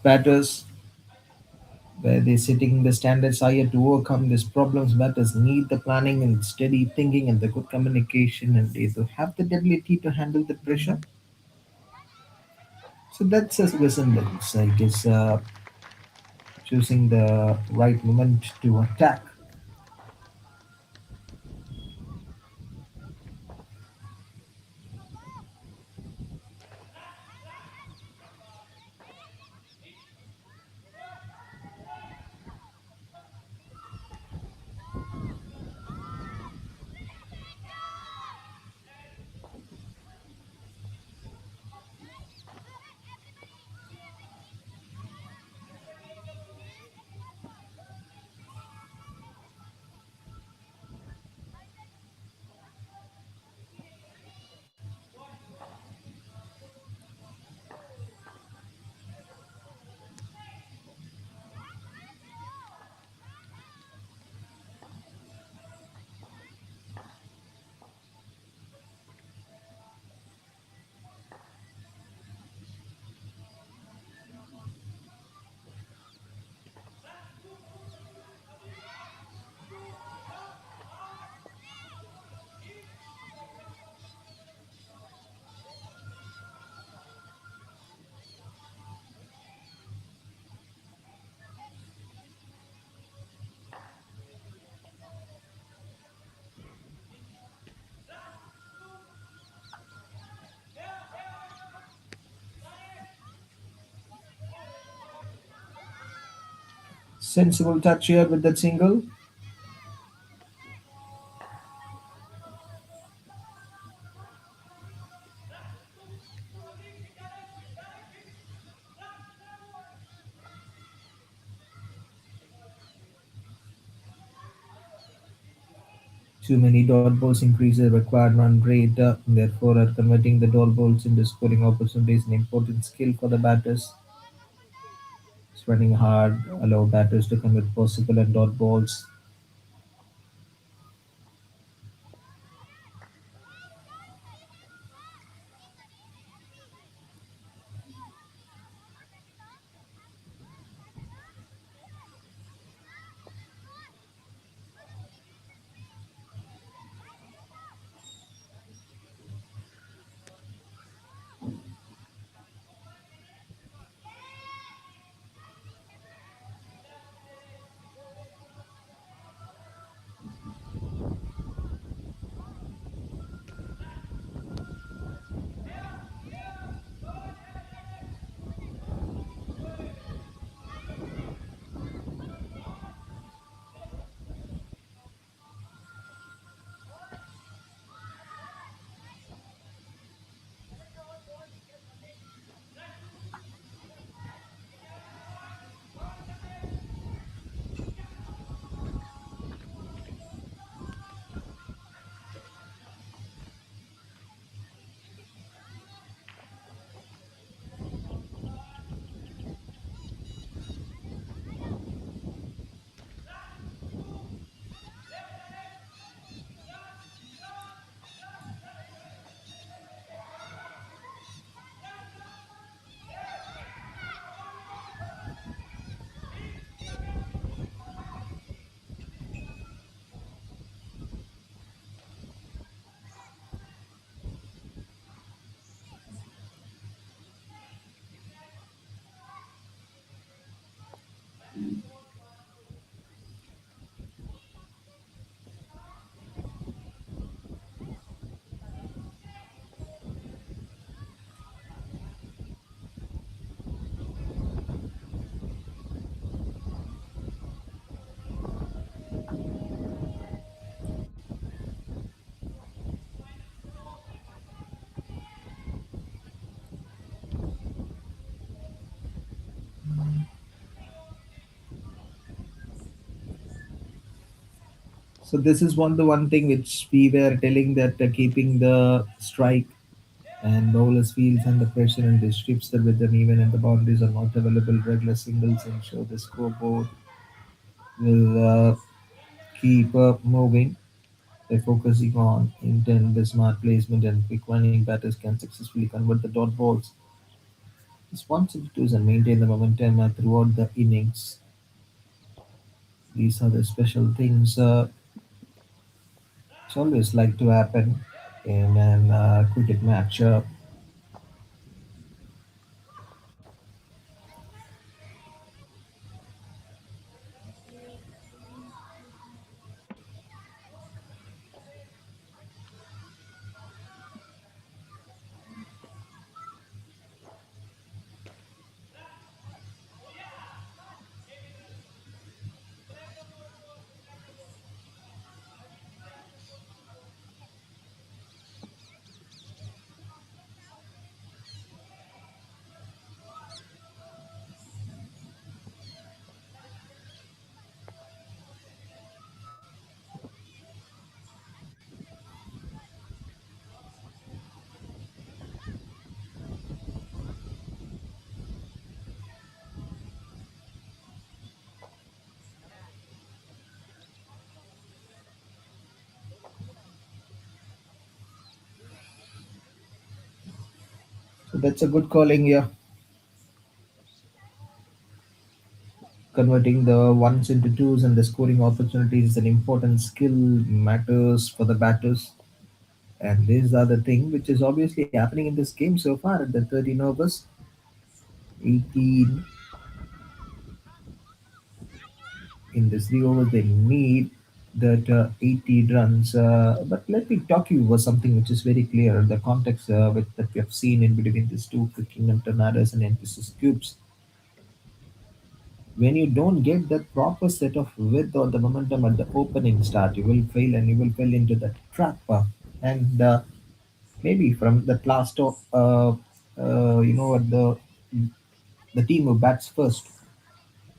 batters where they're setting the standards higher to overcome these problems. Batters need the planning and steady thinking and the good communication, and they will have the ability to handle the pressure. So that's a resemblance, I guess. choosing the right moment to attack. Sensible touch here with that single. Too many dot balls increases required run rate, therefore, converting the dot balls into scoring opportunities is an important skill for the batters. Spreading hard allow batters to convert possible and dot balls. So this is one thing which we were telling that keeping the strike and bowlers feels under pressure and distributes the rhythm even if the boundaries are not available. Regular singles ensure the scoreboard will keep moving. By focusing on intent, the smart placement, and quick running, batters can successfully convert the dot balls. Responsibilities and maintain the momentum throughout the innings. These are the special things. It's always like to happen in an cricket match. That's a good calling here. Converting the ones into twos and the scoring opportunities is an important skill matters for the batters. And these are the thing which is obviously happening in this game so far at the 13 overs, 18 in the 3 overs they need that 80 runs. But let me talk you about something which is very clear. The context that we have seen in between these two Kingdom Tornadoes and NPSIS Cubes. When you don't get that proper set of width or the momentum at the opening start, you will fail and you will fall into that trap. And maybe from that last, the team who bats first,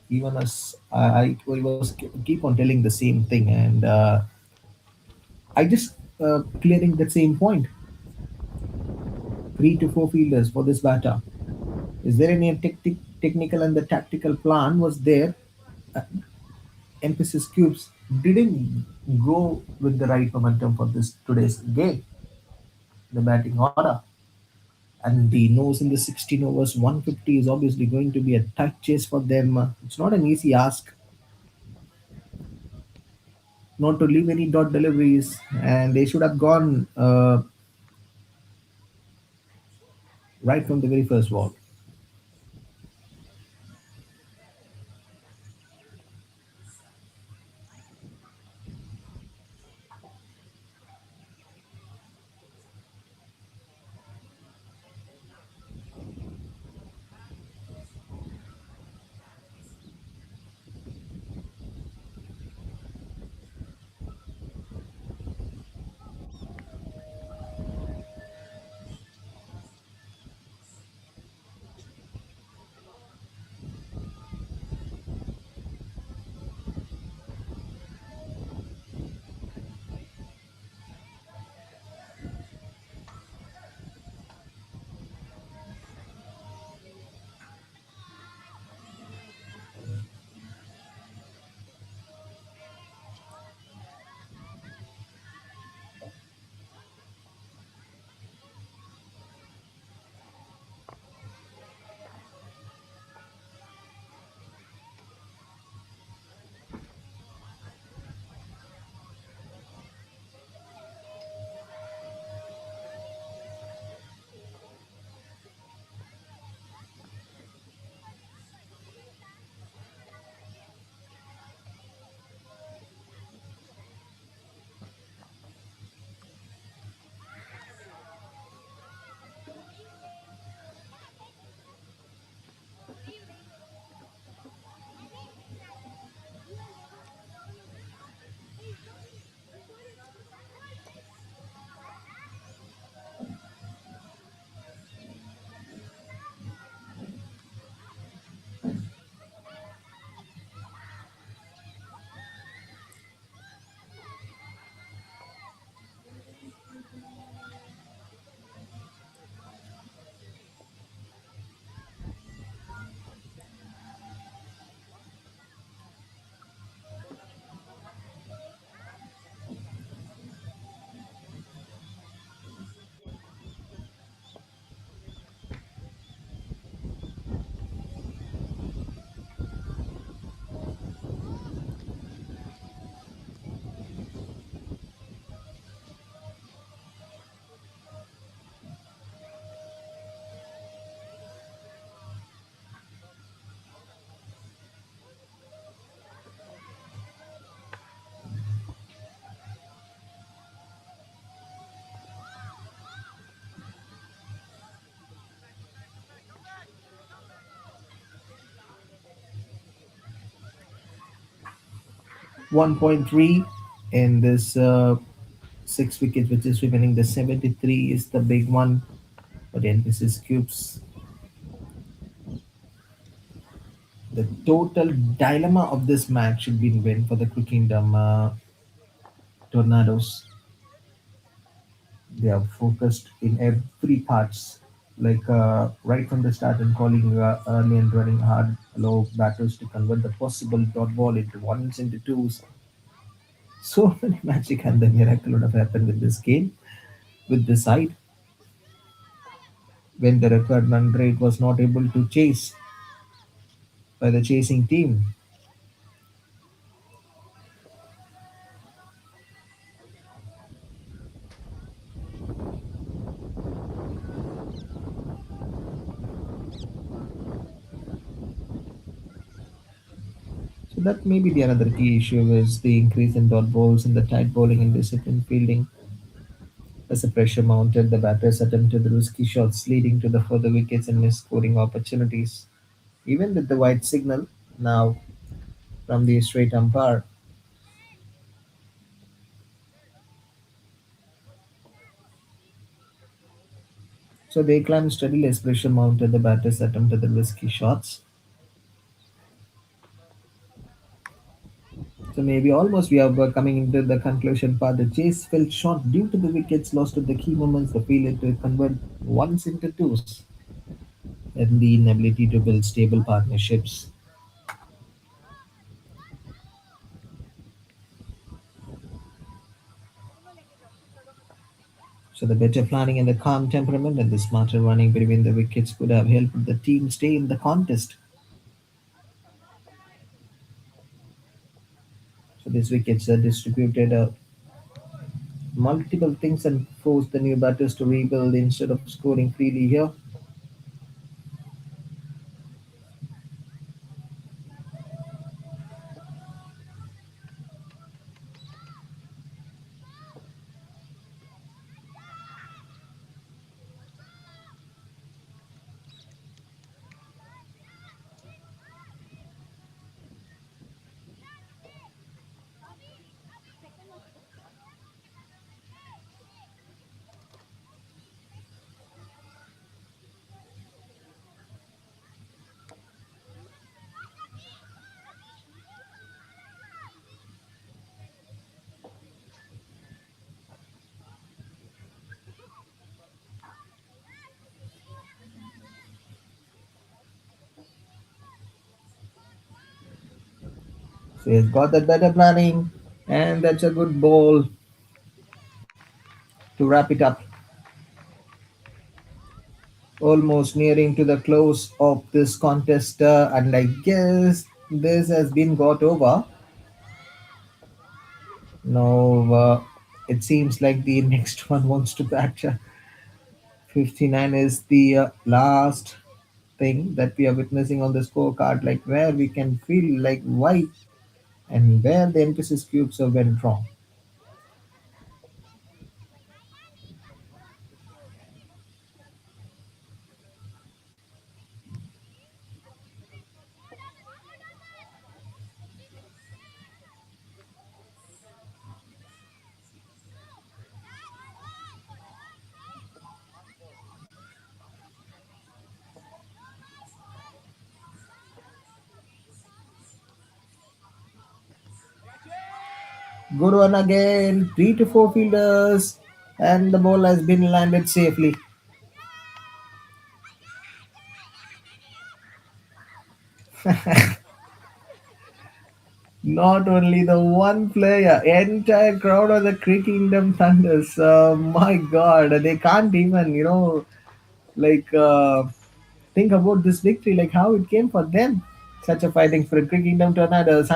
even as I was keep on telling the same thing, and I just clearing that same point. 3 to 4 fielders for this batter. Is there any technical and the tactical plan was there? Emphasis cubes didn't go with the right momentum for this today's game. The batting order and the nose in the 16 overs 150 is obviously going to be a tight chase for them. It's not an easy ask not to leave any dot deliveries, and they should have gone right from the very first ball. 1.3 in this 6 wickets, which is remaining. The 73 is the big one for the NPSIS Cubes. The total dilemma of this match should be win for the CricKingdom Tornadoes. They are focused in every parts, like right from the start and calling early and running hard, allow batters to convert the possible dot ball into ones into twos. So many magic and the miracle would have happened with this game, with this side. when the required run rate was not able to chase by the chasing team. So that may be the another key issue is the increase in dot balls in the tight bowling and disciplined fielding. As the pressure mounted, the batters attempted the risky shots, leading to the further wickets and missed scoring opportunities. Even with the white signal now from the straight umpire, so they climbed steadily as pressure mounted. The batters attempted the risky shots. So maybe almost we are coming into the conclusion part. The chase fell short due to the wickets lost at the key moments, the failure to convert ones into twos, and the inability to build stable partnerships. So the better planning and the calm temperament and the smarter running between the wickets could have helped the team stay in the contest. So these wickets are distributed multiple things and forced the new batters to rebuild instead of scoring freely here. So he's got that better planning, and that's a good ball to wrap it up. Almost nearing to the close of this contest, and I guess this has been got over. Now it seems like the next one wants to bat. 59 is the last thing that we are witnessing on the scorecard, like where we can feel like why and where the emphasis cubes have went wrong. Good one again, 3 to 4 fielders, and the ball has been landed safely. Not only the one player, entire crowd of the CricKingdom Thunders. My God, they can't even, like think about this victory, like how it came for them. Such a fighting for CricKingdom Tornadoes.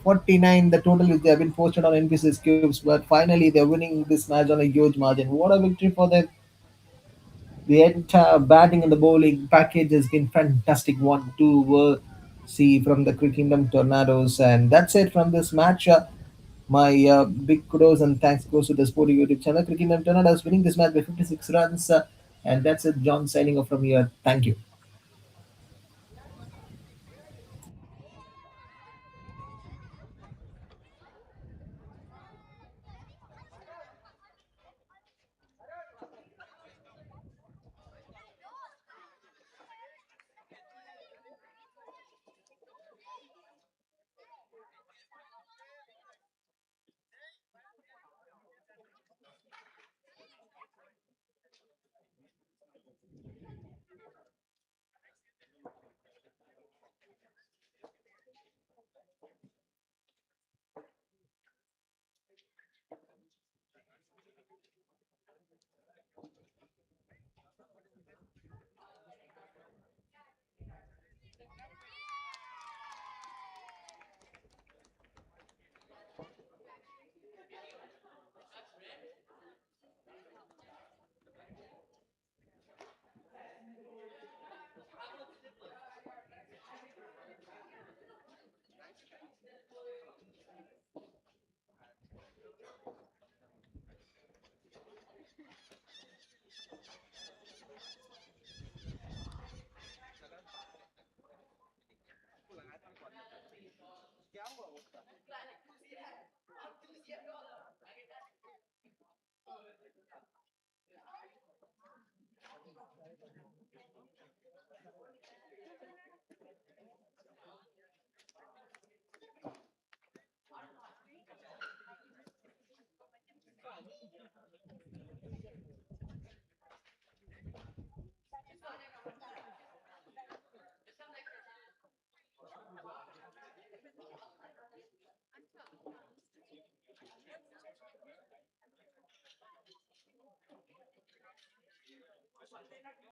149 the total is they have been posted on NPSIS cubes, but finally they're winning this match on a huge margin. What a victory for them! The entire batting and the bowling package has been fantastic. One to see from the CricKingdom Tornadoes, and that's it from this match. My big kudos and thanks goes to the Sporty YouTube channel. CricKingdom Tornadoes winning this match by 56 runs, and that's it. John signing off from here. Thank you.